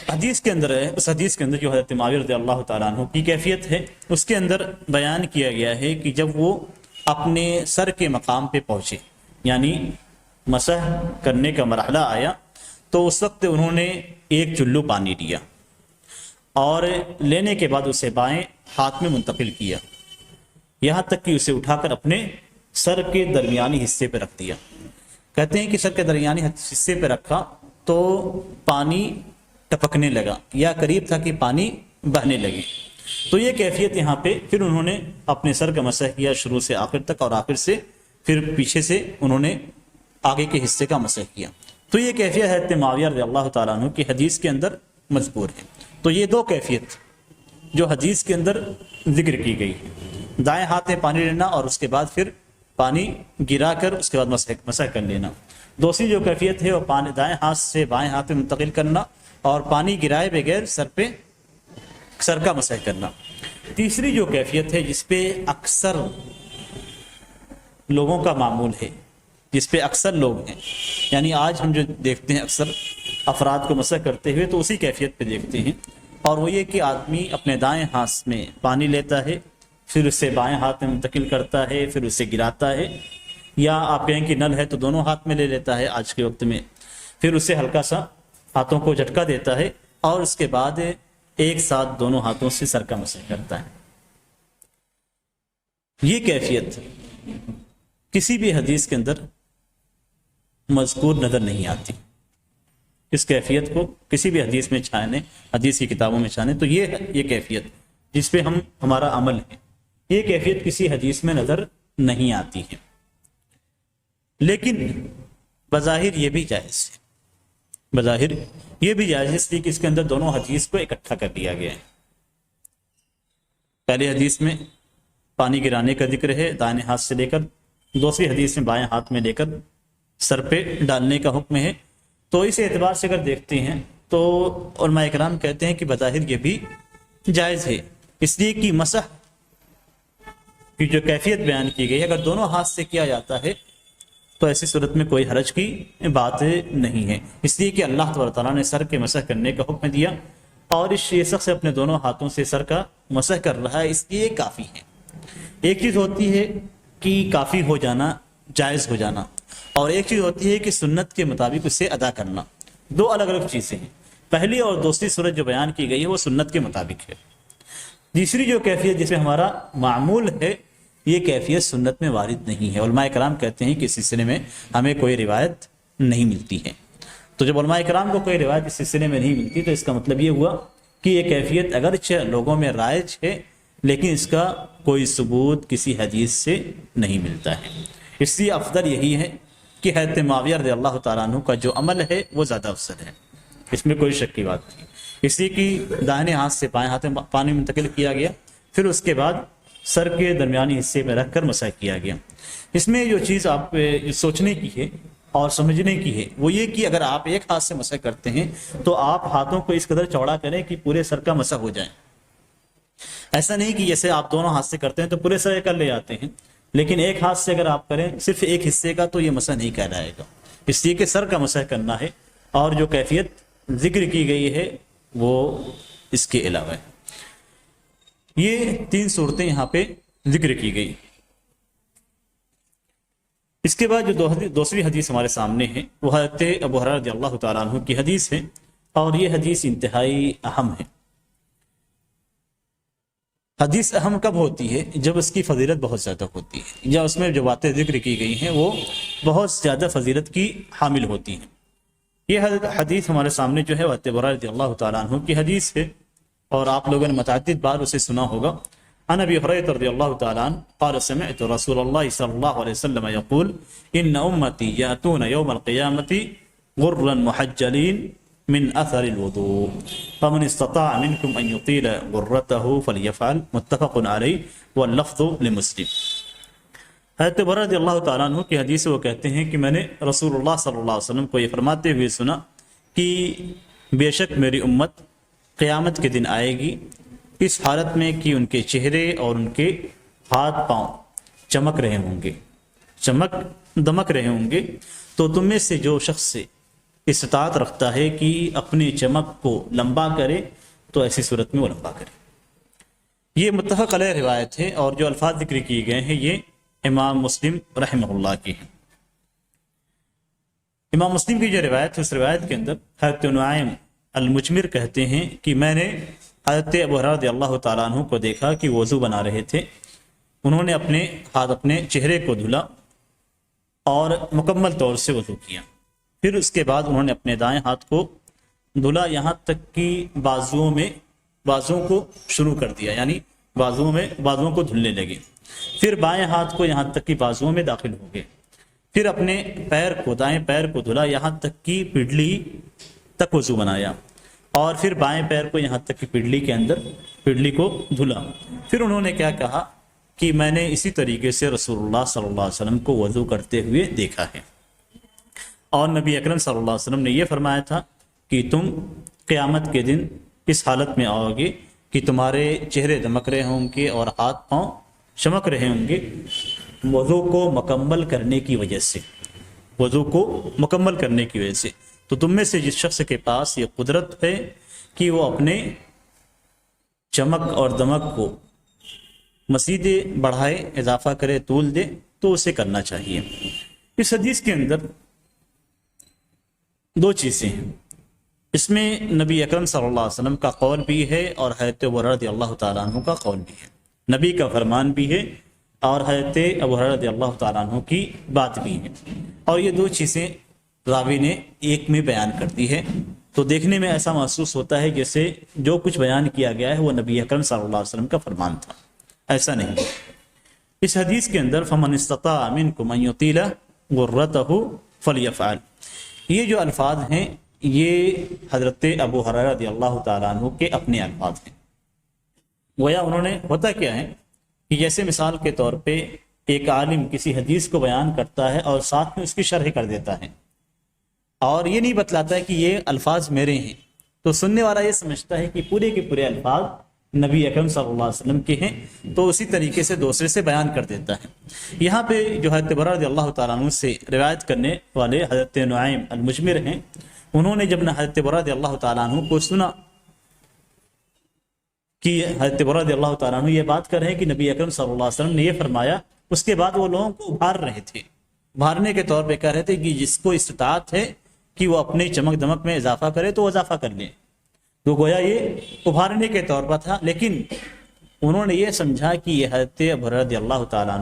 حدیث کے اندر ہے، اس حدیث کے اندر جو حضرت معاویہ رضی اللہ تعالیٰ عنہ کی کیفیت ہے اس کے اندر بیان کیا گیا ہے کہ جب وہ اپنے سر کے مقام پہ پہنچے، یعنی مسح کرنے کا مرحلہ آیا، تو اس وقت انہوں نے ایک چلو پانی لیا اور لینے کے بعد اسے بائیں ہاتھ میں منتقل کیا، یہاں تک کہ اسے اٹھا کر اپنے سر کے درمیانی حصے پہ رکھ دیا۔ کہتے ہیں کہ سر کے درمیانی حصے پہ رکھا تو پانی ٹپکنے لگا، یا قریب تھا کہ پانی بہنے لگے۔ تو یہ کیفیت یہاں پہ پھر انہوں نے اپنے سر کا مسح کیا شروع سے آخر تک، اور آخر سے پھر پیچھے سے انہوں نے آگے کے حصے کا مسح کیا۔ تو یہ کیفیت حضرت معاویہ رضی اللہ تعالیٰ عنہ کی حدیث کے اندر مذکور ہے۔ تو یہ دو کیفیت جو حدیث کے اندر ذکر کی گئی ہے، دائیں ہاتھ میں پانی لینا اور اس کے بعد پھر پانی گرا کر اس کے بعد مسح کر لینا۔ دوسری جو کیفیت ہے وہ دائیں ہاتھ سے بائیں ہاتھ میں منتقل کرنا اور پانی گرائے بغیر سر کا مسح کرنا۔ تیسری جو کیفیت ہے جس پہ اکثر لوگوں کا معمول ہے، جس پہ اکثر لوگ ہیں، یعنی آج ہم جو دیکھتے ہیں اکثر افراد کو مسح کرتے ہوئے تو اسی کیفیت پہ دیکھتے ہیں، اور وہ یہ کہ آدمی اپنے دائیں ہاتھ میں پانی لیتا ہے، پھر اسے بائیں ہاتھ میں منتقل کرتا ہے، پھر اسے گراتا ہے، یا آپ کہیں کہ نل ہے تو دونوں ہاتھ میں لے لیتا ہے آج کے وقت میں، پھر اسے ہلکا سا ہاتھوں کو جھٹکا دیتا ہے اور اس کے بعد ایک ساتھ دونوں ہاتھوں سے سر کا مسح کرتا ہے۔ یہ کیفیت کسی بھی حدیث کے اندر مذکور نظر نہیں آتی۔ اس کیفیت کو کسی بھی حدیث میں چھانے، حدیث کی کتابوں میں چھانے تو یہ کیفیت جس پہ ہمارا عمل ہے، یہ کیفیت کسی حدیث میں نظر نہیں آتی ہے۔ لیکن بظاہر یہ بھی جائز ہے، بظاہر یہ بھی جائز ہے، اس لیے کہ اس کے اندر دونوں حدیث کو اکٹھا کر دیا گیا ہے۔ پہلی حدیث میں پانی گرانے کا ذکر ہے دائیں ہاتھ سے لے کر، دوسری حدیث میں بائیں ہاتھ میں لے کر سر پہ ڈالنے کا حکم ہے۔ تو اس اعتبار سے اگر دیکھتے ہیں تو علماء کرام کہتے ہیں کہ بظاہر یہ بھی جائز ہے، اس لیے کہ مسح کی جو کیفیت بیان کی گئی ہے اگر دونوں ہاتھ سے کیا جاتا ہے تو ایسی صورت میں کوئی حرج کی بات نہیں ہے، اس لیے کہ اللہ تبارک تعالیٰ نے سر کے مسح کرنے کا حکم دیا، اور یہ شخص اپنے دونوں ہاتھوں سے سر کا مسح کر رہا ہے، اس لیے کافی ہے۔ ایک چیز ہوتی ہے کہ کافی ہو جانا، جائز ہو جانا، اور ایک چیز ہوتی ہے کہ سنت کے مطابق اسے ادا کرنا، دو الگ الگ چیزیں ہیں۔ پہلی اور دوسری صورت جو بیان کی گئی ہے وہ سنت کے مطابق ہے۔ تیسری جو کیفیت جس میں ہمارا معمول ہے یہ کیفیت سنت میں وارد نہیں ہے، علماء کرام کہتے ہیں کہ اس سلسلے میں ہمیں کوئی روایت نہیں ملتی ہے۔ تو جب علماء کرام کو کوئی روایت اس سلسلے میں نہیں ملتی تو اس کا مطلب یہ ہوا کہ یہ کیفیت اگرچہ لوگوں میں رائج ہے لیکن اس کا کوئی ثبوت کسی حدیث سے نہیں ملتا ہے۔ اس لیے افضل یہی ہے کہ حضرت معاویہ رضی اللہ تعالیٰ عنہ کا جو عمل ہے وہ زیادہ افضل ہے، اس میں کوئی شک کی بات نہیں، اس لیے کہ دائیں ہاتھ سے بائیں ہاتھ میں پانی منتقل کیا گیا، پھر اس کے بعد سر کے درمیانی حصے میں رکھ کر مسح کیا گیا۔ اس میں جو چیز آپ سوچنے کی ہے اور سمجھنے کی ہے وہ یہ کہ اگر آپ ایک ہاتھ سے مسح کرتے ہیں تو آپ ہاتھوں کو اس قدر چوڑا کریں کہ پورے سر کا مسح ہو جائے۔ ایسا نہیں کہ جیسے آپ دونوں ہاتھ سے کرتے ہیں تو پورے سر کر لے جاتے ہیں، لیکن ایک ہاتھ سے اگر آپ کریں صرف ایک حصے کا تو یہ مسح نہیں کہلائے گا، اس لیے کہ سر کا مسح کرنا ہے، اور جو کیفیت ذکر کی گئی ہے وہ اس کے علاوہ ہے۔ یہ تین صورتیں یہاں پہ ذکر کی گئی۔ اس کے بعد جو دوسری حدیث ہمارے سامنے ہے وہ حضرت ابو ہریرہ رضی اللہ تعالیٰ عنہ کی حدیث ہے، اور یہ حدیث انتہائی اہم ہے۔ حدیث اہم کب ہوتی ہے؟ جب اس کی فضیلت بہت زیادہ ہوتی ہے، یا اس میں جو باتیں ذکر کی گئی ہیں وہ بہت زیادہ فضیلت کی حامل ہوتی ہیں۔ یہ حدیث ہمارے سامنے جو ہے وہ ابو ہریرہ رضی اللہ تعالیٰ عنہ کی حدیث ہے، اور آپ لوگوں نے متعدد بار اسے سنا ہوگا۔ عن ابی ہریرہ رضی اللہ تعالیٰ عنہ قال سمعت رسول اللہ صلی اللہ علیہ وسلم یقول ان امتی یاتون یوم القیامة غرا محجلین من اثر الوضوء فمن استطاع منکم ان یطیل غرته فلیفعل متفق علیہ واللفظ لمسلم۔ حضرت ابو ہریرہ رضی اللہ تعالیٰ عنہ کی حدیث وہ کہتے ہیں کہ میں نے رسول اللہ صلی اللہ علیہ وسلم کو یہ فرماتے ہوئے سنا کہ بے شک میری امت قیامت کے دن آئے گی اس حالت میں کہ ان کے چہرے اور ان کے ہاتھ پاؤں چمک رہے ہوں گے، چمک دمک رہے ہوں گے، تو تم میں سے جو شخص سے استطاعت رکھتا ہے کہ اپنی چمک کو لمبا کرے تو ایسی صورت میں وہ لمبا کرے۔ یہ متفق علیہ روایت ہے، اور جو الفاظ ذکر کیے گئے ہیں یہ امام مسلم رحمہ اللہ کی ہیں۔ امام مسلم کی جو روایت ہے اس روایت کے اندر حضرت نعیم المجمر کہتے ہیں کہ میں نے حضرت ابو ہریرہ رضی اللہ تعالیٰ عنہ کو دیکھا کہ وضو بنا رہے تھے، انہوں نے اپنے ہاتھ اپنے چہرے کو دھلا اور مکمل طور سے وضو کیا، پھر اس کے بعد انہوں نے اپنے دائیں ہاتھ کو دھلا یہاں تک کہ بازوؤں کو شروع کر دیا، یعنی بازوؤں کو دھلنے لگے، پھر بائیں ہاتھ کو یہاں تک کہ بازوؤں میں داخل ہو گئے، پھر اپنے دائیں پیر کو دھلا یہاں تک کہ پڈلی تک وضو بنایا، اور پھر بائیں پیر کو یہاں تک کہ پڈلی کو دھلا۔ پھر انہوں نے کیا کہا کہ میں نے اسی طریقے سے رسول اللہ صلی اللہ علیہ وسلم کو وضو کرتے ہوئے دیکھا ہے، اور نبی اکرم صلی اللہ علیہ وسلم نے یہ فرمایا تھا کہ تم قیامت کے دن اس حالت میں آؤ گے کہ تمہارے چہرے دمک رہے ہوں گے اور ہاتھ پاؤں چمک رہے ہوں گے، وضو کو مکمل کرنے کی وجہ سے۔ تو تم میں سے جس شخص کے پاس یہ قدرت ہے کہ وہ اپنے چمک اور دمک کو مزید بڑھائے، اضافہ کرے، طول دے، تو اسے کرنا چاہیے۔ اس حدیث کے اندر دو چیزیں ہیں، اس میں نبی اکرم صلی اللہ علیہ وسلم کا قول بھی ہے اور حضرت ابو ہریرہ رضی اللہ تعالیٰ عنہ کا قول بھی ہے، نبی کا فرمان بھی ہے اور حضرت ابو ہریرہ رضی اللہ تعالیٰ عنہ کی بات بھی ہے، اور یہ دو چیزیں راوی نے ایک میں بیان کر دی ہے، تو دیکھنے میں ایسا محسوس ہوتا ہے جیسے جو کچھ بیان کیا گیا ہے وہ نبی اکرم صلی اللہ علیہ وسلم کا فرمان تھا، ایسا نہیں۔ اس حدیث کے اندر فمن استطاع منکم ان یطیل غرتہ فلیفعل، یہ جو الفاظ ہیں یہ حضرت ابو ہریرہ رضی اللہ تعالیٰ عنہ کے اپنے الفاظ ہیں، گویا انہوں نے ہوتا کیا ہے کہ جیسے مثال کے طور پہ ایک عالم کسی حدیث کو بیان کرتا ہے اور ساتھ میں اس کی شرح کر دیتا ہے، اور یہ نہیں بتلاتا ہے کہ یہ الفاظ میرے ہیں، تو سننے والا یہ سمجھتا ہے کہ پورے کے پورے الفاظ نبی اکرم صلی اللہ علیہ وسلم کے ہیں، تو اسی طریقے سے دوسرے سے بیان کر دیتا ہے۔ یہاں پہ جو حضرت ابو ہریرہ رضی اللہ تعالیٰ عنہ سے روایت کرنے والے حضرت نعیم المجمر ہیں، انہوں نے جب حضرت ابو ہریرہ رضی اللہ تعالیٰ عنہ کو سنا کہ حضرت ابو ہریرہ رضی اللہ تعالیٰ عنہ یہ بات کر رہے ہیں کہ نبی اکرم صلی اللہ علیہ وسلم نے یہ فرمایا، اس کے بعد وہ لوگوں کو ابھار رہے تھے، ابھارنے کے طور پہ کہہ رہے تھے کہ جس کو استطاعت ہے کہ وہ اپنی چمک دمک میں اضافہ کرے تو وہ اضافہ کر لیں، تو گویا یہ ابھارنے کے طور پر تھا، لیکن انہوں نے یہ سمجھا کہ یہ حضرت ابو ہریرہ رضی اللہ تعالیٰ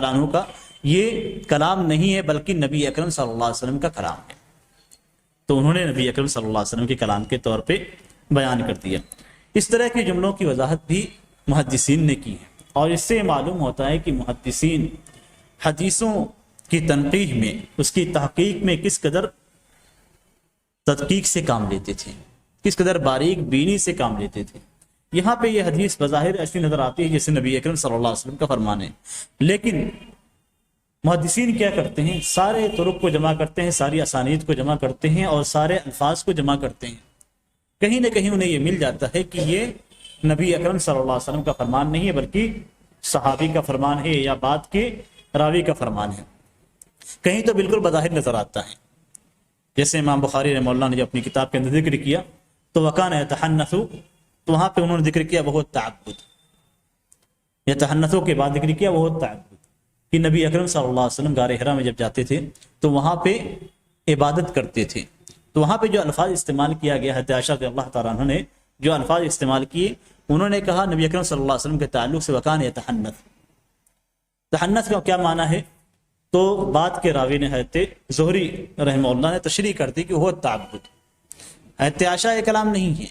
عنہ کا یہ کلام نہیں ہے بلکہ نبی اکرم صلی اللہ علیہ وسلم کا کلام ہے، تو انہوں نے نبی اکرم صلی اللہ علیہ وسلم کے کلام کے طور پہ بیان کر دیا۔ اس طرح کے جملوں کی وضاحت بھی محدثین نے کی ہے، اور اس سے معلوم ہوتا ہے کہ محدثین حدیثوں کی تنقیح میں، اس کی تحقیق میں کس قدر تدقیق سے کام لیتے تھے، کس قدر باریک بینی سے کام لیتے تھے۔ یہاں پہ یہ حدیث بظاہر ایسی نظر آتی ہے جیسے نبی اکرم صلی اللہ علیہ وسلم کا فرمان ہے، لیکن محدثین کیا کرتے ہیں، سارے طرق کو جمع کرتے ہیں، ساری اسانید کو جمع کرتے ہیں اور سارے الفاظ کو جمع کرتے ہیں، کہیں نہ کہیں انہیں یہ مل جاتا ہے کہ یہ نبی اکرم صلی اللہ علیہ وسلم کا فرمان نہیں ہے بلکہ صحابی کا فرمان ہے یا بات کے راوی کا فرمان ہے، کہیں تو بالکل بظاہر نظر آتا ہے، جیسے امام بخاری رحمہ اللہ نے جو اپنی کتاب کے اندر ذکر کیا تو وکان یتحنث، تو وہاں پہ انہوں نے ذکر کیا بہت تعبد، یتحنث کے بعد ذکر کیا بہت تعبد، کہ نبی اکرم صلی اللہ علیہ وسلم غار حرا میں جب جاتے تھے تو وہاں پہ عبادت کرتے تھے، تو وہاں پہ جو الفاظ استعمال کیا گیا حضرت عائشہ رضی اللہ تعالیٰ عنہ نے جو الفاظ استعمال کیے، انہوں نے کہا نبی اکرم صلی اللہ علیہ وسلم کے تعلق سے وکان یتحنث، تحنث کا کیا معنی ہے، تو بات کے راوی نے حضرت زہری رحمہ اللہ نے تشریح کر دی کہ وہ تعبد، حضرت عائشہ یہ کلام نہیں ہے،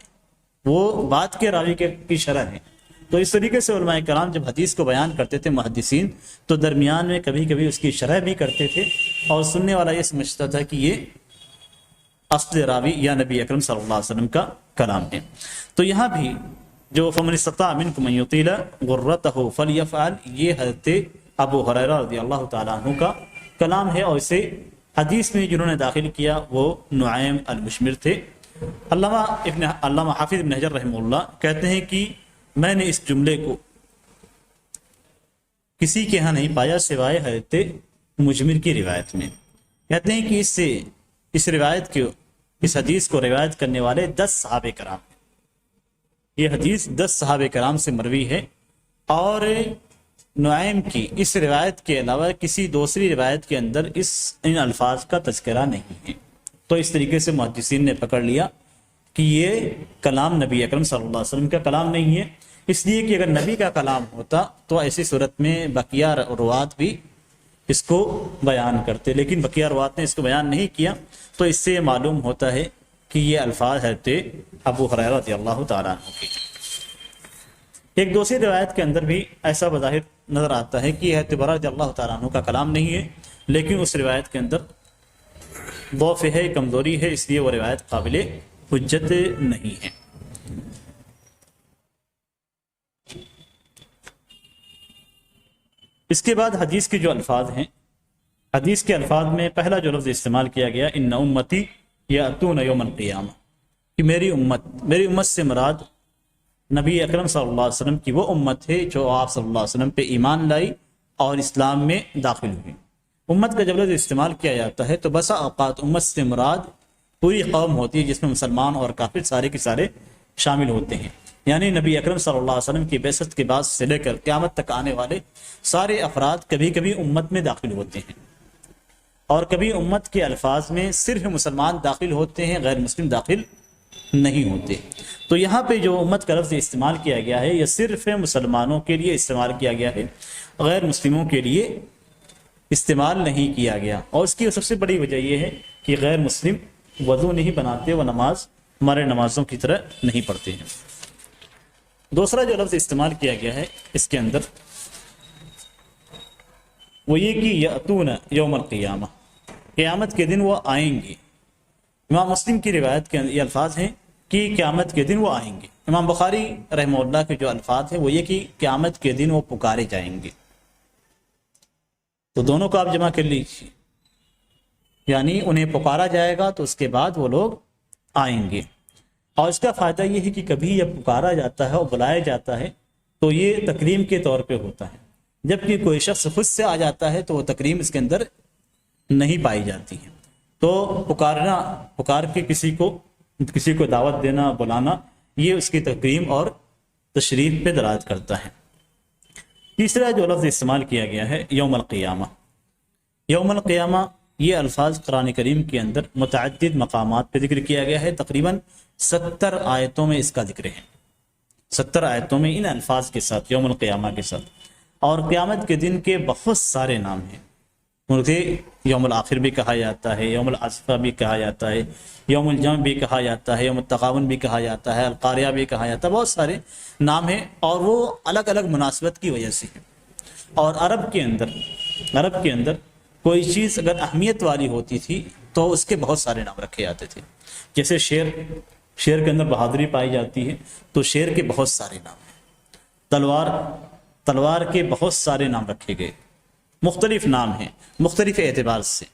وہ بات کے راوی کی شرح ہے۔ تو اس طریقے سے علماء کرام جب حدیث کو بیان کرتے تھے محدثین، تو درمیان میں کبھی کبھی اس کی شرح بھی کرتے تھے، اور سننے والا یہ سمجھتا تھا کہ یہ اصل راوی یا نبی اکرم صلی اللہ علیہ وسلم کا کلام ہے۔ تو یہاں بھی جو فمن استطاع منکم ان یطیل غرتہ فلیفعل، یہ حضرت ابو ہریرہ رضی اللہ تعالیٰ عنہ کا کلام ہے، اور اسے حدیث میں جنہوں نے داخل کیا وہ نعیم المجمر تھے۔ علامہ حافظ ابن حجر رحمہ اللہ کہتے ہیں کہ میں نے اس جملے کو کسی کے ہاں نہیں پایا سوائے حضرت مجمر کی روایت میں، کہتے ہیں کہ اس روایت کے اس حدیث کو روایت کرنے والے 10 صحابہ کرام ہیں. یہ حدیث 10 صحابہ کرام سے مروی ہے، اور نعیم کی اس روایت کے علاوہ کسی دوسری روایت کے اندر ان الفاظ کا تذکرہ نہیں ہے. تو اس طریقے سے محدثین نے پکڑ لیا کہ یہ کلام نبی اکرم صلی اللہ علیہ وسلم کا کلام نہیں ہے، اس لیے کہ اگر نبی کا کلام ہوتا تو ایسی صورت میں بقیہ روات بھی اس کو بیان کرتے، لیکن بقیہ روات نے اس کو بیان نہیں کیا. تو اس سے معلوم ہوتا ہے کہ یہ الفاظ حضرت ابو ہریرہ رضی اللہ تعالیٰ عنہ کی. ایک دوسری روایت کے اندر بھی ایسا بظاہر نظر آتا ہے کہ یہ حضرت برہ رضی اللہ تعالیٰ عنہ کا کلام نہیں ہے، لیکن اس روایت کے اندر ضعف ہے، کمزوری ہے، اس لیے وہ روایت قابل حجت نہیں ہے. اس کے بعد حدیث کے جو الفاظ ہیں، حدیث کے الفاظ میں پہلا جو لفظ استعمال کیا گیا ان امتی یاتون یوم القیامہ، کہ میری امت سے مراد نبی اکرم صلی اللہ علیہ وسلم کی وہ امت ہے جو آپ صلی اللہ علیہ وسلم پہ ایمان لائی اور اسلام میں داخل ہوئی. امت کا جب لفظ استعمال کیا جاتا ہے تو بسا اوقات امت سے مراد پوری قوم ہوتی ہے، جس میں مسلمان اور کافر سارے کے سارے شامل ہوتے ہیں. یعنی نبی اکرم صلی اللہ علیہ وسلم کی بعثت کے بعد سے لے کر قیامت تک آنے والے سارے افراد کبھی کبھی امت میں داخل ہوتے ہیں، اور کبھی امت کے الفاظ میں صرف مسلمان داخل ہوتے ہیں، غیر مسلم داخل نہیں ہوتے. تو یہاں پہ جو امت کا لفظ استعمال کیا گیا ہے یہ صرف مسلمانوں کے لیے استعمال کیا گیا ہے، غیر مسلموں کے لیے استعمال نہیں کیا گیا. اور اس کی سب سے بڑی وجہ یہ ہے کہ غیر مسلم وضو نہیں بناتے، وہ نماز ہمارے نمازوں کی طرح نہیں پڑھتے ہیں. دوسرا جو لفظ استعمال کیا گیا ہے اس کے اندر وہ یہ کہ یاتون یوم القیامہ، قیامت کے دن وہ آئیں گے. امام مسلم کی روایت کے اندر یہ الفاظ ہیں کہ قیامت کے دن وہ آئیں گے. امام بخاری رحمہ اللہ کے جو الفاظ ہیں وہ یہ کہ قیامت کے دن وہ پکارے جائیں گے. تو دونوں کو آپ جمع کر لیجیے، یعنی انہیں پکارا جائے گا تو اس کے بعد وہ لوگ آئیں گے. اور اس کا فائدہ یہ ہے کہ کبھی جب پکارا جاتا ہے اور بلایا جاتا ہے تو یہ تکریم کے طور پہ ہوتا ہے، جبکہ کوئی شخص خود سے آ جاتا ہے تو وہ تکریم اس کے اندر نہیں پائی جاتی ہے. تو پکار کے کسی کو دعوت دینا، بلانا، یہ اس کی تکریم اور تشریف پہ دلالت کرتا ہے. تیسرا جو لفظ استعمال کیا گیا ہے یوم القیامہ. یوم القیامہ یہ الفاظ قرآن کریم کے اندر متعدد مقامات پہ ذکر کیا گیا ہے، تقریباً 70 آیتوں میں اس کا ذکر ہے. 70 آیتوں میں ان الفاظ کے ساتھ، یوم القیامہ کے ساتھ. اور قیامت کے دن کے بہت سارے نام ہیں. اسے یوم الآخر بھی کہا جاتا ہے، یوم العاصفہ بھی کہا جاتا ہے، یوم الجمع بھی کہا جاتا ہے، یوم التغابن بھی کہا جاتا ہے، القاریہ بھی کہا جاتا ہے. بہت سارے نام ہیں اور وہ الگ الگ مناسبت کی وجہ سے ہیں. اور عرب کے اندر کوئی چیز اگر اہمیت والی ہوتی تھی تو اس کے بہت سارے نام رکھے جاتے تھے. جیسے شیر کے اندر بہادری پائی جاتی ہے تو شیر کے بہت سارے نام ہیں. تلوار کے بہت سارے نام رکھے گئے، مختلف نام ہیں مختلف اعتبار سے.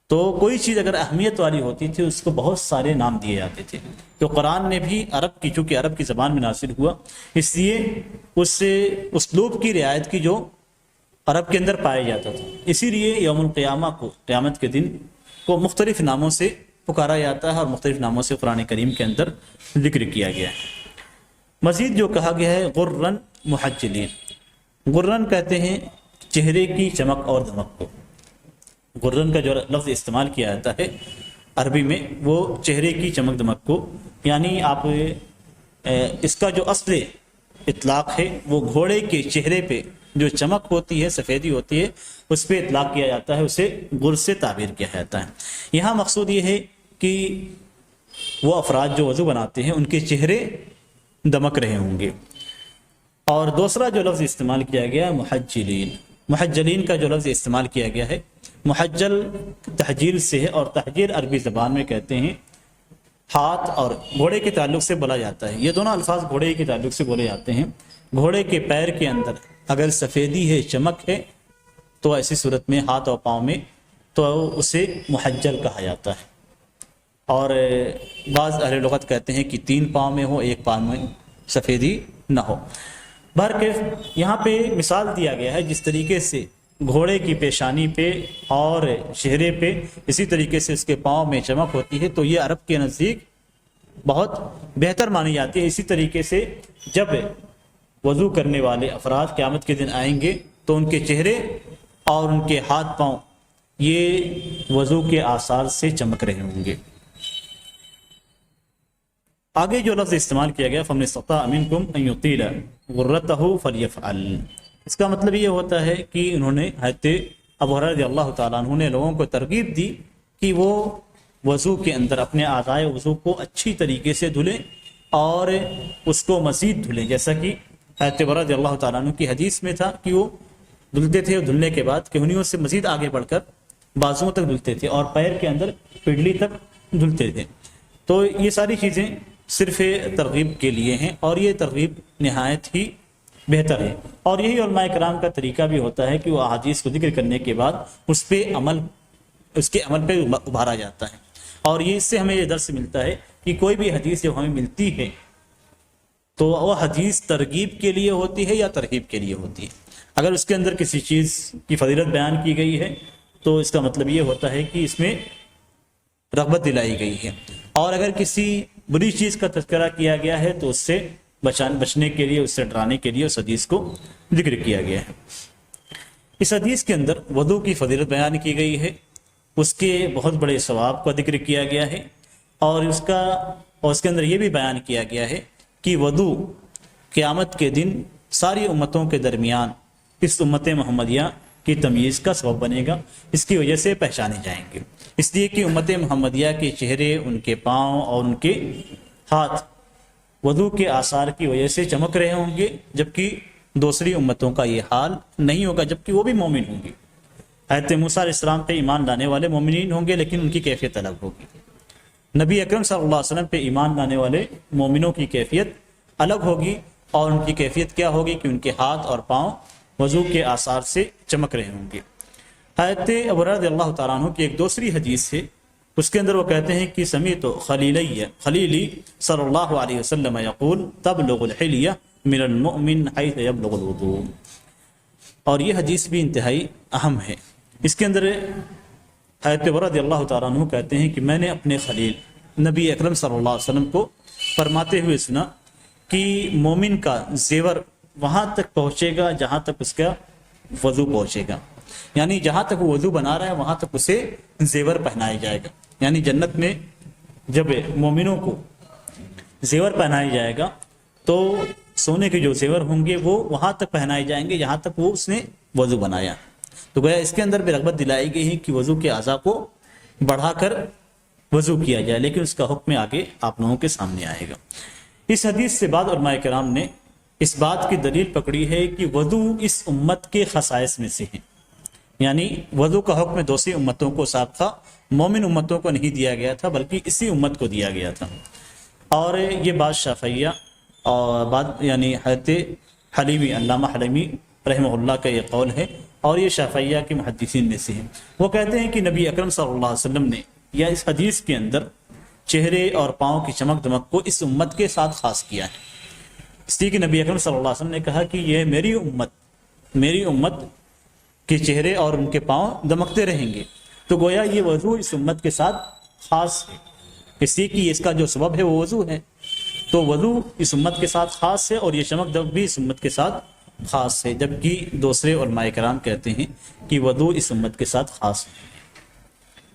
تو کوئی چیز اگر اہمیت والی ہوتی تھی اس کو بہت سارے نام دیے جاتے تھے. تو قرآن نے بھی چونکہ عرب کی زبان میں نازل ہوا، اس لیے اس اسلوب کی رعایت کی جو عرب کے اندر پایا جاتا تھا، اسی لیے یوم القیامہ کو، قیامت کے دن کو مختلف ناموں سے پکارا جاتا ہے اور مختلف ناموں سے قرآن کریم کے اندر ذکر کیا گیا ہے. مزید جو کہا گیا ہے غرن محجلین. غرن کہتے ہیں چہرے کی چمک اور دمک کو. غرن کا جو لفظ استعمال کیا جاتا ہے عربی میں وہ چہرے کی چمک دمک کو، یعنی آپ اس کا جو اصل اطلاق ہے وہ گھوڑے کے چہرے پہ جو چمک ہوتی ہے، سفیدی ہوتی ہے، اس پہ اطلاق کیا جاتا ہے، اسے غر سے تعبیر کیا جاتا ہے. یہاں مقصود یہ ہے کہ وہ افراد جو وضو بناتے ہیں ان کے چہرے دمک رہے ہوں گے. اور دوسرا جو لفظ استعمال کیا گیا محجلین. محجلین کا جو لفظ استعمال کیا گیا ہے، محجل تحجیل سے ہے، اور تحجیل عربی زبان میں کہتے ہیں ہاتھ اور گھوڑے کے تعلق سے بولا جاتا ہے. یہ دونوں الفاظ گھوڑے کے تعلق سے بولے جاتے ہیں. گھوڑے کے پیر کے اندر اگر سفیدی ہے، چمک ہے، تو ایسی صورت میں ہاتھ اور پاؤں میں تو اسے محجل کہا جاتا ہے. اور بعض اہل لغت کہتے ہیں کہ 3 پاؤں میں ہو، 1 پاؤں میں سفیدی نہ ہو. بہرکیف یہاں پہ مثال دیا گیا ہے جس طریقے سے گھوڑے کی پیشانی پہ اور چہرے پہ اسی طریقے سے اس کے پاؤں میں چمک ہوتی ہے تو یہ عرب کے نزدیک بہت بہتر مانی جاتی ہے۔ اسی طریقے سے جب وضو کرنے والے افراد قیامت کے دن آئیں گے تو ان کے چہرے اور ان کے ہاتھ پاؤں یہ وضو کے آثار سے چمک رہے ہوں گے۔ آگے جو لفظ استعمال کیا گیا فَمَنِ اسْتَطَاعَ مِنْكُمْ أَنْ يُطِيلَ غُرَّتَهُ فَلْيَفْعَلْ، اس کا مطلب یہ ہوتا ہے کہ انہوں نے حضرت ابو ہریرہ رضی اللہ تعالیٰ عنہ نے لوگوں کو ترغیب دی کہ وہ وضو کے اندر اپنے اعضائے وضو کو اچھی طریقے سے دھلیں اور اس کو مزید دھلیں، جیسا کہ حضرت ابو ہریرہ رضی اللہ تعالیٰ عنہ کی حدیث میں تھا کہ وہ دھلتے تھے اور دھلنے کے بعد کہنیوں سے مزید آگے بڑھ کر بازوؤں تک دھلتے تھے اور پیر کے اندر پنڈلی تک دھلتے تھے۔ تو یہ ساری چیزیں صرف ترغیب کے لیے ہیں اور یہ ترغیب نہایت ہی بہتر ہے، اور یہی علماء کرام کا طریقہ بھی ہوتا ہے کہ وہ احادیث کو ذکر کرنے کے بعد اس کے عمل پہ ابھارا جاتا ہے، اور یہ اس سے ہمیں یہ درس ملتا ہے کہ کوئی بھی حدیث جب ہمیں ملتی ہے تو وہ حدیث ترغیب کے لیے ہوتی ہے یا ترغیب کے لیے ہوتی ہے۔ اگر اس کے اندر کسی چیز کی فضیلت بیان کی گئی ہے تو اس کا مطلب یہ ہوتا ہے کہ اس میں رغبت دلائی گئی ہے، اور اگر کسی بری چیز کا تذکرہ کیا گیا ہے تو اس سے بچنے کے لیے، اس سے ڈرانے کے لیے اس حدیث کو ذکر کیا گیا ہے۔ اس حدیث کے اندر وضو کی فضیلت بیان کی گئی ہے، اس کے بہت بڑے ثواب کا ذکر کیا گیا ہے، اور اس کے اندر یہ بھی بیان کیا گیا ہے کہ وضو قیامت کے دن ساری امتوں کے درمیان اس امت محمدیہ کی تمیز کا سبب بنے گا، اس کی وجہ سے پہچانے جائیں گے، اس لیے کہ امت محمدیہ کے چہرے، ان کے پاؤں اور ان کے ہاتھ وضو کے آثار کی وجہ سے چمک رہے ہوں گے، جبکہ دوسری امتوں کا یہ حال نہیں ہوگا، جبکہ وہ بھی مومن ہوں گے۔ حضرت موسیٰ علیہ السلام پہ ایمان لانے والے مومنین ہوں گے، لیکن ان کی کیفیت الگ ہوگی۔ نبی اکرم صلی اللہ علیہ وسلم پہ ایمان لانے والے مومنوں کی کیفیت الگ ہوگی، اور ان کی کیفیت کیا ہوگی کہ ان کے ہاتھ اور پاؤں وضو کے آثار سے چمک رہے ہوں گے۔ حضرت ابو ہریرہ رضی اللہ تعالیٰ عنہ کی ایک دوسری حدیث ہے، اس کے اندر وہ کہتے ہیں کہ سمیعت خلیلی صلی اللہ علیہ وسلم یقول تبلغ الحلیہ من المؤمن حیث یبلغ الوضوء، اور یہ حدیث بھی انتہائی اہم ہے۔ اس کے اندر حضرت ابو ہریرہ رضی اللہ تعالیٰ عنہ کہتے ہیں کہ میں نے اپنے خلیل نبی اکرم صلی اللہ علیہ وسلم کو فرماتے ہوئے سنا کہ مومن کا زیور وہاں تک پہنچے گا جہاں تک اس کا وضو پہنچے گا، یعنی جہاں تک وہ وضو بنا رہا ہے وہاں تک اسے زیور پہنایا جائے گا، یعنی جنت میں جب مومنوں کو زیور پہنایا جائے گا تو سونے کے جو زیور ہوں گے وہ وہاں تک پہنائے جائیں گے جہاں تک وہ اس نے وضو بنایا۔ تو گویا اس کے اندر بھی رغبت دلائی گئی ہے کہ وضو کے اعضاء کو بڑھا کر وضو کیا جائے، لیکن اس کا حکم آگے آپ لوگوں کے سامنے آئے گا۔ اس حدیث سے بعد علماء کرام نے اس بات کی دلیل پکڑی ہے کہ وضو اس امت کے خصائص میں سے ہے، یعنی وضو کا حکم دوسری امتوں کو، سابقہ مومن امتوں کو نہیں دیا گیا تھا بلکہ اسی امت کو دیا گیا تھا، اور یہ بات شافعیہ اور بعد یعنی حضرت حلیمی علامہ حلیمی رحمہ اللہ کا یہ قول ہے، اور یہ شافعیہ کے محدثین میں سے ہیں۔ وہ کہتے ہیں کہ نبی اکرم صلی اللہ علیہ وسلم نے یا اس حدیث کے اندر چہرے اور پاؤں کی چمک دمک کو اس امت کے ساتھ خاص کیا ہے، اس لیے کہ نبی اکرم صلی اللہ علیہ وسلم نے کہا کہ یہ میری امت کے چہرے اور ان کے پاؤں دمکتے رہیں گے، تو گویا یہ وضو اس امت کے ساتھ خاص ہے، اس لیے کہ اس کا جو سبب ہے وہ وضو ہے، تو وضو اس امت کے ساتھ خاص ہے، اور یہ چمک دمک بھی اس امت کے ساتھ خاص ہے، جبکہ دوسرے علماء کرام کہتے ہیں کہ وضو اس امت کے ساتھ خاص ہے،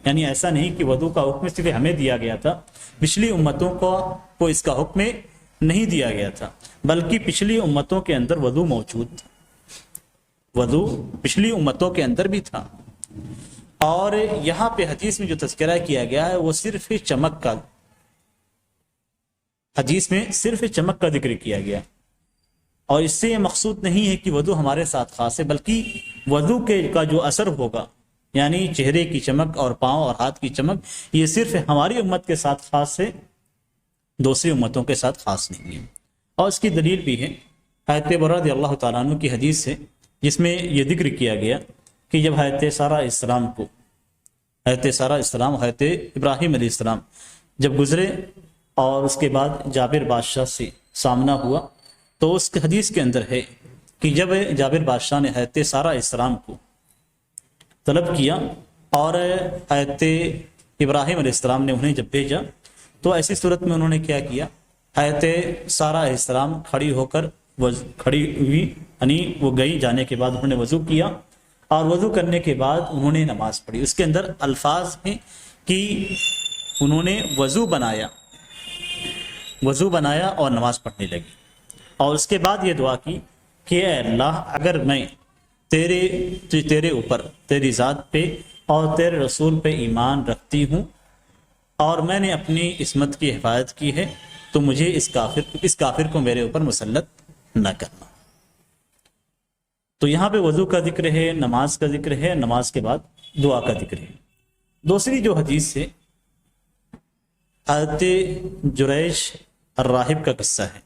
یعنی ایسا نہیں کہ وضو کا حکم صرف ہمیں دیا گیا تھا، پچھلی امتوں کو اس کا حکم نہیں دیا گیا تھا، بلکہ پچھلی امتوں کے اندر وضو موجود تھا، وضو پچھلی امتوں کے اندر بھی تھا، اور یہاں پہ حدیث میں جو تذکرہ کیا گیا ہے وہ صرف چمک کا، حدیث میں صرف چمک کا ذکر کیا گیا، اور اس سے یہ مقصود نہیں ہے کہ وضو ہمارے ساتھ خاص ہے، بلکہ وضو کا جو اثر ہوگا، یعنی چہرے کی چمک اور پاؤں اور ہاتھ کی چمک، یہ صرف ہماری امت کے ساتھ خاص ہے، دوسری امتوں کے ساتھ خاص نہیں ہے۔ اور اس کی دلیل بھی ہے حضرت ابو ہریرہ رضی اللہ تعالیٰ عنہ کی حدیث ہے، جس میں یہ ذکر کیا گیا کہ جب حضرت سارہ اسلام حضرت ابراہیم علیہ السلام جب گزرے اور اس کے بعد جابر بادشاہ سے سامنا ہوا، تو اس حدیث کے اندر ہے کہ جب جابر بادشاہ نے حضرت سارہ السلام کو طلب کیا، اور حضرت ابراہیم علیہ السلام نے انہیں جب بھیجا تو ایسی صورت میں انہوں نے کیا کیا، حضرت سارہ علیہ السلام کھڑی ہوئی، یعنی وہ گئی، جانے کے بعد انہوں نے وضو کیا، اور وضو کرنے کے بعد انہوں نے نماز پڑھی۔ اس کے اندر الفاظ ہیں کہ انہوں نے وضو بنایا اور نماز پڑھنے لگی، اور اس کے بعد یہ دعا کی کہ اے اللہ، اگر میں تیرے اوپر، تیری ذات پہ اور تیرے رسول پہ ایمان رکھتی ہوں، اور میں نے اپنی عصمت کی حفاظت کی ہے، تو مجھے اس کافر کو میرے اوپر مسلط نہ کرنا۔ تو یہاں پہ وضو کا ذکر ہے، نماز کا ذکر ہے، نماز کے بعد دعا کا ذکر ہے۔ دوسری جو حدیث ہے، حضرت جریج الراہب کا قصہ ہے۔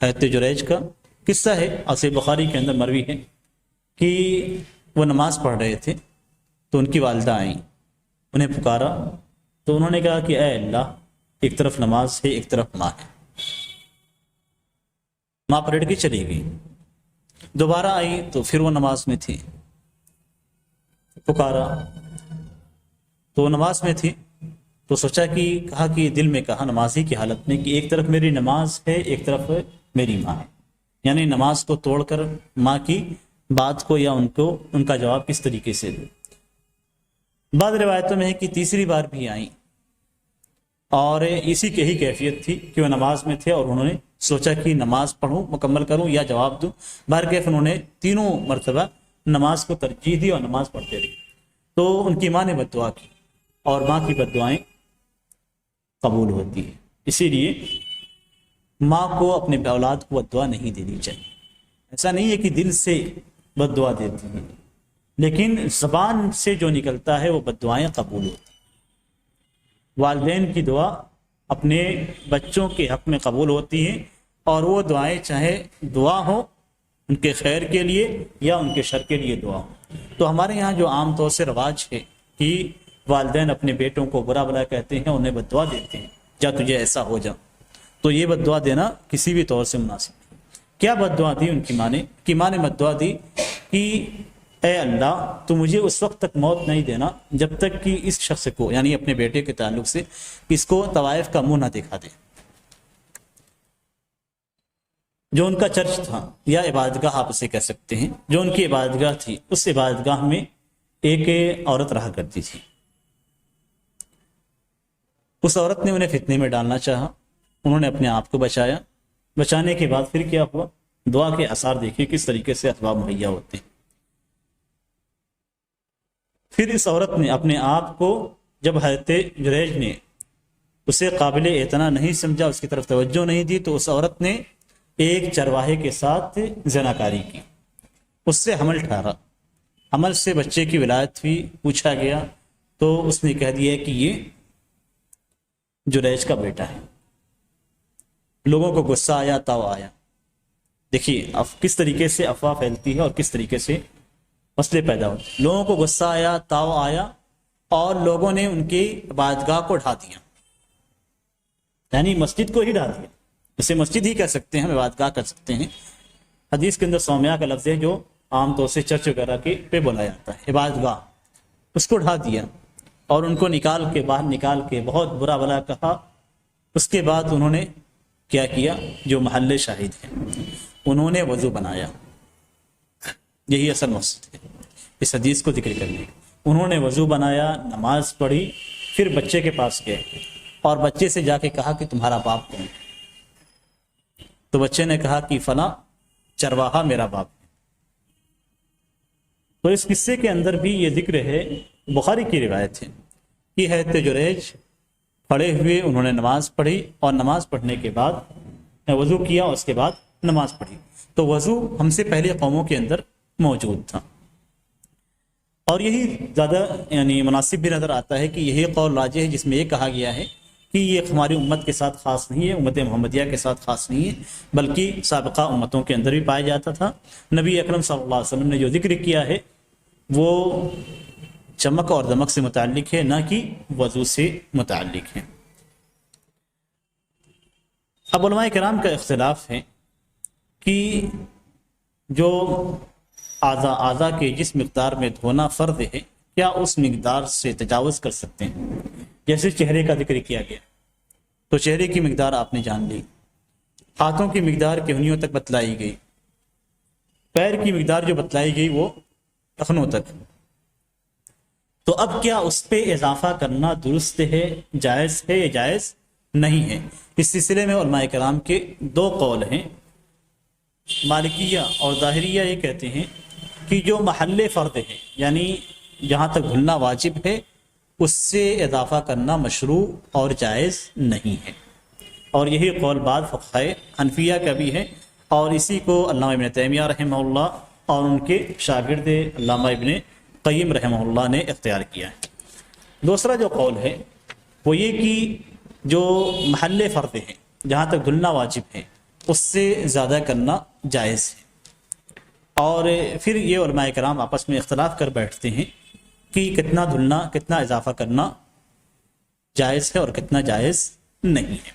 حضرت جریج کا قصہ ہے، صحیح بخاری کے اندر مروی ہے کہ وہ نماز پڑھ رہے تھے تو ان کی والدہ آئیں، انہیں پکارا تو انہوں نے کہا کہ اے اللہ، ایک طرف نماز ہے، ایک طرف ماں ہے۔ ماں پلٹ کے چلی گئی، دوبارہ آئی تو پھر وہ نماز میں تھی، پکارا تو وہ نماز میں تھی، تو سوچا کہ کہا کہ دل میں کہا نمازی کی حالت میں کہ ایک طرف میری نماز ہے، ایک طرف میری ماں ہے، یعنی نماز کو توڑ کر ماں کی بات کو یا ان کا جواب کس طریقے سے دے۔ بعض روایتوں میں ہے کہ تیسری بار بھی آئیں اور اسی کی ہی کیفیت تھی کہ وہ نماز میں تھے، اور انہوں نے سوچا کہ نماز پڑھوں، مکمل کروں یا جواب دوں۔ بہرکیف انہوں نے تینوں مرتبہ نماز کو ترجیح دی اور نماز پڑھتے رہے۔ تو ان کی ماں نے بد دعا کی، اور ماں کی بد دعائیں قبول ہوتی ہے، اسی لیے ماں کو اپنے اولاد کو بد دعا نہیں دینی چاہیے۔ ایسا نہیں ہے کہ دل سے بد دعا دیتی ہیں، لیکن زبان سے جو نکلتا ہے وہ بد دعائیں قبول ہوتی ہیں۔ والدین کی دعا اپنے بچوں کے حق میں قبول ہوتی ہیں، اور وہ دعائیں چاہے دعا ہو ان کے خیر کے لیے یا ان کے شر کے لیے دعا ہو۔ تو ہمارے یہاں جو عام طور سے رواج ہے کہ والدین اپنے بیٹوں کو برا بھلا کہتے ہیں، انہیں بد دعا دیتے ہیں، جا تجھے ایسا ہو جا، تو یہ بد دعا دینا کسی بھی طور سے مناسب نہیں۔ کیا بد دعا دی ان کی ماں نے؟ کہ ماں نے بد دعا دی کہ اے اللہ، تو مجھے اس وقت تک موت نہیں دینا جب تک کہ اس شخص کو، یعنی اپنے بیٹے کے تعلق سے، اس کو طوائف کا منہ نہ دکھا دے۔ جو ان کا چرچ تھا یا عبادت گاہ آپ اسے کہہ سکتے ہیں، جو ان کی عبادت گاہ تھی، اس عبادت گاہ میں ایک عورت رہا کرتی تھی۔ اس عورت نے انہیں فتنے میں ڈالنا چاہا، انہوں نے اپنے آپ کو بچایا۔ بچانے کے بعد پھر کیا ہوا؟ دعا کے آثار دیکھیے کس طریقے سے اسباب مہیا ہوتے ہیں۔ پھر اس عورت نے اپنے آپ کو، جب حضرت جریج نے اسے قابل اعتنا نہیں سمجھا، اس کی طرف توجہ نہیں دی، تو اس عورت نے ایک چرواہے کے ساتھ زناکاری کی، اس سے حمل ٹھہرا۔ حمل سے بچے کی ولادت ہوئی، پوچھا گیا تو اس نے کہہ دیا کہ یہ جریج کا بیٹا ہے۔ لوگوں کو غصہ آیا، تاؤ آیا۔ دیکھیے کس طریقے سے افواہ پھیلتی ہے اور کس طریقے سے مسئلے پیدا ہوتے ہیں۔ لوگوں کو غصہ آیا، تاؤ آیا، اور لوگوں نے ان کی عبادتگاہ کو ڈھا دیا، یعنی مسجد کو ہی ڈھا دیا۔ اسے مسجد ہی کہہ سکتے ہیں، ہم عبادتگاہ کر سکتے ہیں۔ حدیث کے اندر صومعہ کا لفظ ہے جو عام طور سے چرچ وغیرہ کے پہ بولا جاتا ہے، عبادتگاہ، اس کو ڈھا دیا اور ان کو باہر نکال کے بہت برا بھلا کہا۔ اس کے بعد انہوں نے کیا جو محل شاہد ہیں، انہوں نے وضو بنایا۔ یہی اصل مقصد ہے اس حدیث کو ذکر کرنے۔ انہوں نے وضو بنایا، نماز پڑھی، پھر بچے کے پاس گئے اور بچے سے جا کے کہا کہ تمہارا باپ کون ہے؟ تو بچے نے کہا کہ فلاں چرواہا میرا باپ ہے۔ تو اس قصے کے اندر بھی یہ ذکر ہے، بخاری کی روایت ہے کہ حضرت جریج کھڑے ہوئے، انہوں نے نماز پڑھی، اور نماز پڑھنے کے بعد وضو کیا، اور اس کے بعد نماز پڑھی۔ تو وضو ہم سے پہلے قوموں کے اندر موجود تھا، اور یہی زیادہ یعنی مناسب بھی نظر آتا ہے کہ یہی قول راجح ہے جس میں یہ کہا گیا ہے کہ یہ ہماری امت کے ساتھ خاص نہیں ہے، امت محمدیہ کے ساتھ خاص نہیں ہے، بلکہ سابقہ امتوں کے اندر بھی پایا جاتا تھا۔ نبی اکرم صلی اللہ علیہ وسلم نے جو ذکر کیا ہے وہ چمک اور دمک سے متعلق ہے، نہ کہ وضو سے متعلق ہے۔ اب علماء کرام کا اختلاف ہے کہ جو اعضا کے جس مقدار میں دھونا فرض ہے کیا اس مقدار سے تجاوز کر سکتے ہیں؟ جیسے چہرے کا ذکر کیا گیا تو چہرے کی مقدار آپ نے جان لی، ہاتھوں کی مقدار کہنیوں تک بتلائی گئی، پیر کی مقدار جو بتلائی گئی وہ ٹخنوں تک، تو اب کیا اس پہ اضافہ کرنا درست ہے، جائز ہے یا جائز نہیں ہے؟ اس سلسلے میں علماء کرام کے دو قول ہیں۔ مالکیہ اور ظاہریہ یہ کہتے ہیں کہ جو محل فرد ہے یعنی جہاں تک دھلنا واجب ہے اس سے اضافہ کرنا مشروع اور جائز نہیں ہے، اور یہی قول بعض فقہائے حنفیہ کا بھی ہے، اور اسی کو علامہ ابن تیمیہ رحمہ اللہ اور ان کے شاگرد علامہ ابن قیم رحمہ اللہ نے اختیار کیا ہے۔ دوسرا جو قول ہے وہ یہ کہ جو محل فرد ہے جہاں تک دھلنا واجب ہے اس سے زیادہ کرنا جائز ہے، اور پھر یہ علماء کرام آپس میں اختلاف کر بیٹھتے ہیں کہ کتنا دھلنا، کتنا اضافہ کرنا جائز ہے اور کتنا جائز نہیں ہے۔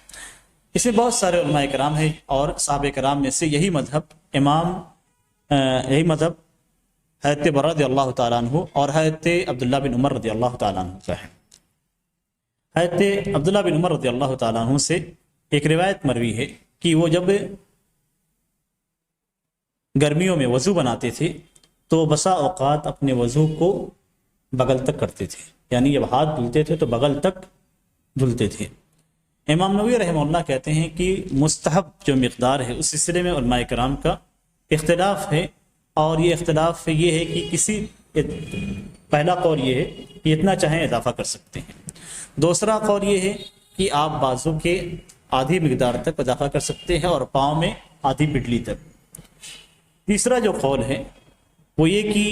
اس میں بہت سارے علماء کرام ہیں، اور صحابہ کرام میں سے یہی مذہب حضرت برہ رضی اللہ تعالیٰ عنہ اور حضرت عبداللہ بن عمر رضی اللہ تعالیٰ عنہ کا ہے۔ حضرت عبداللہ بن عمر رضی اللہ تعالیٰ عنہ سے ایک روایت مروی ہے کہ وہ جب گرمیوں میں وضو بناتے تھے تو بسا اوقات اپنے وضو کو بغل تک کرتے تھے، یعنی جب ہاتھ دھلتے تھے تو بغل تک دھلتے تھے۔ امام نووی رحمہ اللہ کہتے ہیں کہ مستحب جو مقدار ہے اس سلسلے میں علماء کرام کا اختلاف ہے، اور یہ اختلاف یہ ہے کہ پہلا قول یہ ہے کہ اتنا چاہیں اضافہ کر سکتے ہیں، دوسرا قول یہ ہے کہ آپ بازو کے آدھی مقدار تک اضافہ کر سکتے ہیں اور پاؤں میں آدھی پٹلی تک، تیسرا جو قول ہے وہ یہ کہ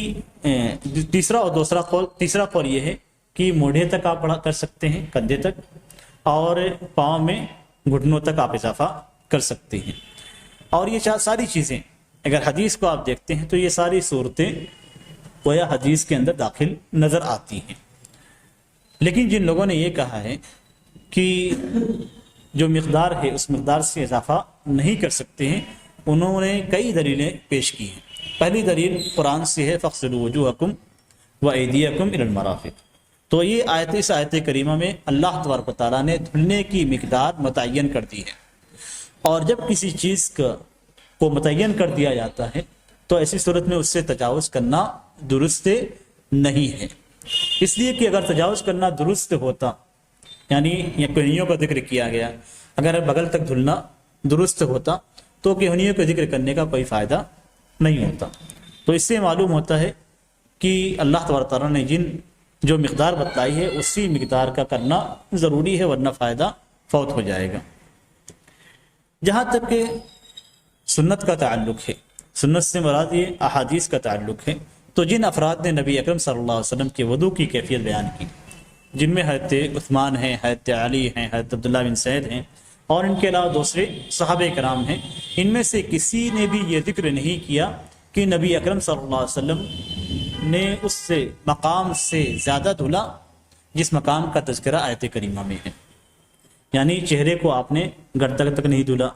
تیسرا قول یہ ہے کہ موڑھے تک آپ بڑھا کر سکتے ہیں، کندھے تک، اور پاؤں میں گھٹنوں تک آپ اضافہ کر سکتے ہیں۔ اور یہ ساری چیزیں اگر حدیث کو آپ دیکھتے ہیں تو یہ ساری صورتیں گویا حدیث کے اندر داخل نظر آتی ہیں، لیکن جن لوگوں نے یہ کہا ہے کہ جو مقدار ہے اس مقدار سے اضافہ نہیں کر سکتے ہیں، انہوں نے کئی دلیلیں پیش کی ہیں۔ پہلی دلیل قرآن سے ہے فَاغْسِلُوا وُجُوهَكُمْ وَأَيْدِيَكُمْ إِلَى الْمَرَافِقِ، تو یہ اس آیت کریمہ میں اللہ تبارک و تعالیٰ نے دھلنے کی مقدار متعین کر دی ہے، اور جب کسی چیز کو متعین کر دیا جاتا ہے تو ایسی صورت میں اس سے تجاوز کرنا درست نہیں ہے، اس لیے کہ اگر تجاوز کرنا درست ہوتا، یعنی یہ کہنیوں کا ذکر کیا گیا، اگر بغل تک دھلنا درست ہوتا تو کہنیوں کا ذکر کرنے کا کوئی فائدہ نہیں ہوتا۔ تو اس سے معلوم ہوتا ہے کہ اللہ تبارک تعالیٰ نے جو مقدار بتلائی ہے اسی مقدار کا کرنا ضروری ہے، ورنہ فائدہ فوت ہو جائے گا۔ جہاں تک کہ سنت کا تعلق ہے، سنت سے مراد یہ احادیث کا تعلق ہے، تو جن افراد نے نبی اکرم صلی اللہ علیہ وسلم کے وضو کی کیفیت بیان کی، جن میں حضرت عثمان ہیں، حضرت علی ہیں، حضرت عبداللہ بن سعید ہیں، اور ان کے علاوہ دوسرے صحابہ کرام ہیں، ان میں سے کسی نے بھی یہ ذکر نہیں کیا کہ نبی اکرم صلی اللہ علیہ وسلم نے اس سے مقام سے زیادہ دھلا جس مقام کا تذکرہ آیت کریمہ میں ہے، یعنی چہرے کو آپ نے گردن تک نہیں دھلا،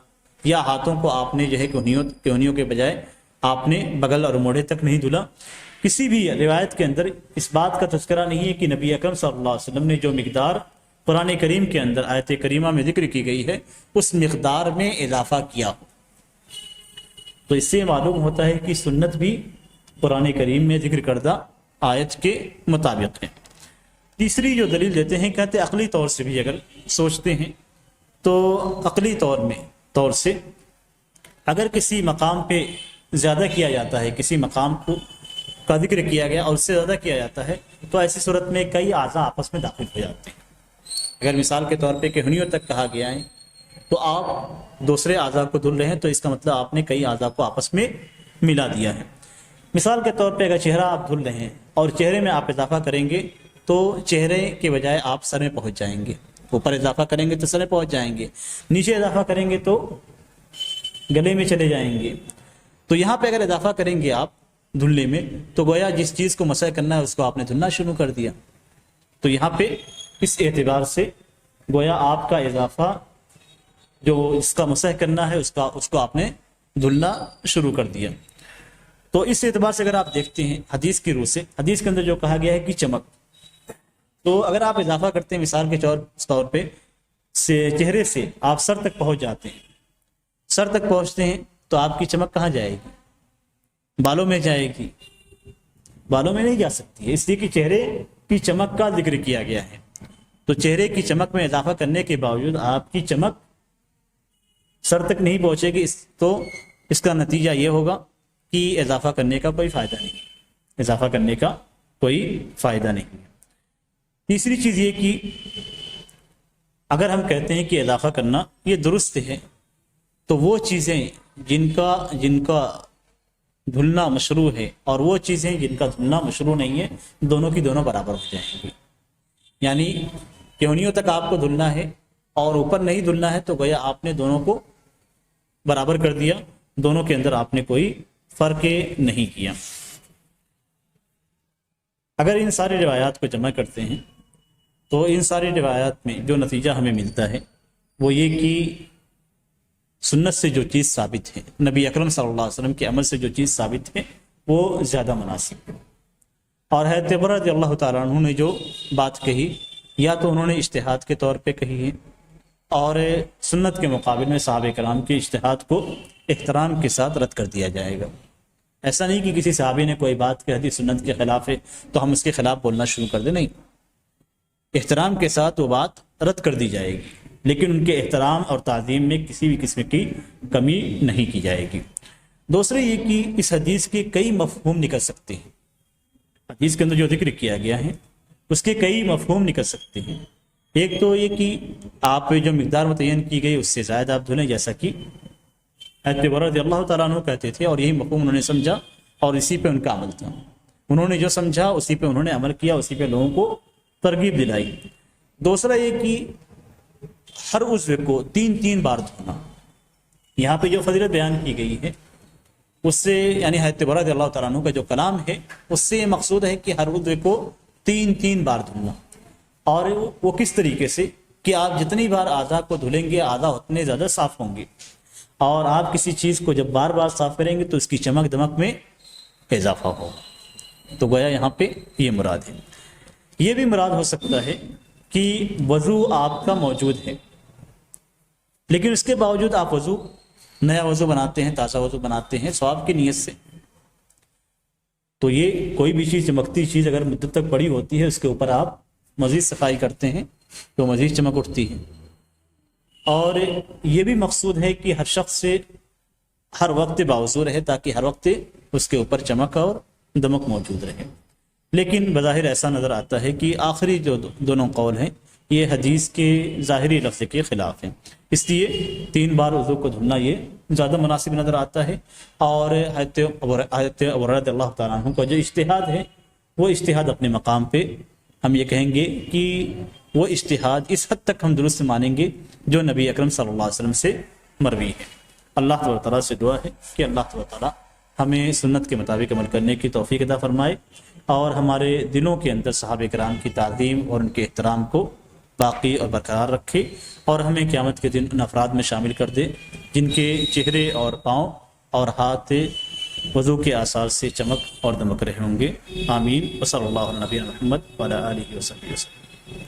یا ہاتھوں کو آپ نے جو ہے کہنیوں کے بجائے آپ نے بغل اور موڑھے تک نہیں دھلا۔ کسی بھی روایت کے اندر اس بات کا تذکرہ نہیں ہے کہ نبی اکرم صلی اللہ علیہ وسلم نے جو مقدار قرآن کریم کے اندر آیت کریمہ میں ذکر کی گئی ہے اس مقدار میں اضافہ کیا ہو۔ تو اس سے معلوم ہوتا ہے کہ سنت بھی قرآن کریم میں ذکر کردہ آیت کے مطابق ہے۔ تیسری جو دلیل دیتے ہیں، کہتے ہیں عقلی طور سے بھی اگر سوچتے ہیں تو عقلی طور سے اگر کسی مقام پہ زیادہ کیا جاتا ہے، کسی مقام کا ذکر کیا گیا اور اس سے زیادہ کیا جاتا ہے، تو ایسی صورت میں کئی اعضاء آپس میں داخل ہو جاتے ہیں۔ اگر مثال کے طور پہ کہنیوں تک کہا گیا ہے تو آپ دوسرے اعضاء کو دھل رہے ہیں، تو اس کا مطلب آپ نے کئی اعضاء کو آپس میں ملا دیا ہے۔ مثال کے طور پہ اگر چہرہ آپ دھل رہے ہیں اور چہرے میں آپ اضافہ کریں گے تو چہرے کے بجائے آپ سر میں پہنچ جائیں گے، اوپر اضافہ کریں گے تو سر میں پہنچ جائیں گے، نیچے اضافہ کریں گے تو گلے میں چلے جائیں گے۔ تو یہاں پہ اگر اضافہ کریں گے آپ دھلنے میں تو گویا جس چیز کو مسح کرنا ہے اس کو آپ نے دھلنا شروع کر دیا۔ تو یہاں پہ اس اعتبار سے گویا آپ کا اضافہ جو اس کا مسح کرنا ہے اس کو آپ نے دھلنا شروع کر دیا۔ تو اس اعتبار سے اگر آپ دیکھتے ہیں حدیث کی روح سے، حدیث کے اندر جو کہا گیا ہے کہ چمک، تو اگر آپ اضافہ کرتے ہیں مثال کے طور پہ چہرے سے آپ سر تک پہنچ جاتے ہیں، سر تک پہنچتے ہیں تو آپ کی چمک کہاں جائے گی؟ بالوں میں جائے گی؟ بالوں میں نہیں جا سکتی ہے، اس لیے کہ چہرے کی چمک کا ذکر کیا گیا ہے۔ تو چہرے کی چمک میں اضافہ کرنے کے باوجود آپ کی چمک سر تک نہیں پہنچے گی، تو اس کا نتیجہ یہ ہوگا کہ اضافہ کرنے کا کوئی فائدہ نہیں، اضافہ کرنے کا کوئی فائدہ نہیں۔ تیسری چیز یہ کہ اگر ہم کہتے ہیں کہ اضافہ کرنا یہ درست ہے، تو وہ چیزیں جن کا دھلنا مشروع ہے اور وہ چیزیں جن کا دھلنا مشروع نہیں ہے، دونوں کی دونوں برابر ہو جائیں گی۔ یعنی کہنیوں تک آپ کو دھلنا ہے اور اوپر نہیں دھلنا ہے، تو گویا آپ نے دونوں کو برابر کر دیا، دونوں کے اندر آپ نے کوئی فرق نہیں کیا۔ اگر ان ساری روایات کو جمع کرتے ہیں تو ان ساری روایات میں جو نتیجہ ہمیں ملتا ہے وہ یہ کہ سنت سے جو چیز ثابت ہے، نبی اکرم صلی اللہ علیہ وسلم کے عمل سے جو چیز ثابت ہے، وہ زیادہ مناسب ہے۔ اور حضرت ابو رضی اللہ تعالیٰ عنہ نے جو بات کہی، یا تو انہوں نے اجتہاد کے طور پہ کہی ہے، اور سنت کے مقابل میں صحابہ کرام کے اجتہاد کو احترام کے ساتھ رد کر دیا جائے گا۔ ایسا نہیں کہ کسی صحابی نے کوئی بات کہہ دی سنت کے خلاف ہے تو ہم اس کے خلاف بولنا شروع کر دیں، نہیں، احترام کے ساتھ وہ بات رد کر دی جائے گی، لیکن ان کے احترام اور تعظیم میں کسی بھی قسم کی کمی نہیں کی جائے گی۔ دوسرے یہ کہ اس حدیث کے کئی مفہوم نکل سکتے ہیں، حدیث کے اندر جو ذکر کیا گیا ہے اس کے کئی مفہوم نکل سکتے ہیں۔ ایک تو یہ کہ آپ جو مقدار متعین کی گئی اس سے زائد آپ دھلیں، جیسا کہ حضرت ابو رضی اللہ تعالیٰ عنہ کہتے تھے، اور یہی مفہوم انہوں نے سمجھا اور اسی پہ ان کا عمل تھا۔ انہوں نے جو سمجھا اسی پہ انہوں نے عمل کیا، اسی پہ لوگوں کو ترغیب دلائی۔ دوسرا یہ کہ ہر عضو کو 3 بار دھونا، یہاں پہ جو فضیلت بیان کی گئی ہے اس سے، یعنی حضرت ابو رضی اللہ تعالیٰ عنہ کا جو کلام ہے اس سے یہ مقصود ہے کہ ہر عضو کو 3 بار دھونا۔ اور وہ کس طریقے سے کہ آپ جتنی بار اعضاء کو دھلیں گے اعضاء اتنے زیادہ صاف ہوں گے، اور آپ کسی چیز کو جب بار بار صاف کریں گے تو اس کی چمک دمک میں اضافہ ہوگا۔ تو گویا یہاں پہ یہ مراد ہے۔ یہ بھی مراد ہو سکتا ہے کہ وضو آپ کا موجود ہے، لیکن اس کے باوجود آپ نیا وضو بناتے ہیں، تازہ وضو بناتے ہیں ثواب کی نیت سے، تو یہ کوئی بھی چیز چمکتی چیز اگر مدت تک پڑی ہوتی ہے اس کے اوپر آپ مزید صفائی کرتے ہیں تو مزید چمک اٹھتی ہے۔ اور یہ بھی مقصود ہے کہ ہر شخص سے ہر وقت باوضو رہے تاکہ ہر وقت اس کے اوپر چمک اور دمک موجود رہے۔ لیکن بظاہر ایسا نظر آتا ہے کہ آخری جو دونوں قول ہیں یہ حدیث کے ظاہری لفظ کے خلاف ہیں، اس لیے 3 بار وضو کو دھلنا یہ زیادہ مناسب نظر آتا ہے۔ اور حضرت ابو رضی اللہ تعالیٰ عنہ کا جو اجتہاد ہے وہ اجتہاد اپنے مقام پہ ہم یہ کہیں گے کہ وہ اجتہاد اس حد تک ہم درست مانیں گے جو نبی اکرم صلی اللہ علیہ وسلم سے مروی ہے۔ اللہ تعالیٰ سے دعا ہے کہ اللہ تعالیٰ ہمیں سنت کے مطابق عمل کرنے کی توفیق عطا فرمائے، اور ہمارے دلوں کے اندر صحابہ کرام کی تعظیم اور ان کے احترام کو باقی اور برقرار رکھے، اور ہمیں قیامت کے دن ان افراد میں شامل کر دے جن کے چہرے اور پاؤں اور ہاتھ وضو کے آثار سے چمک اور دمک رہے ہوں گے۔ آمین۔ وصلی اللہ علیہ محمد وعلی آلہ وصحبہ وسلم۔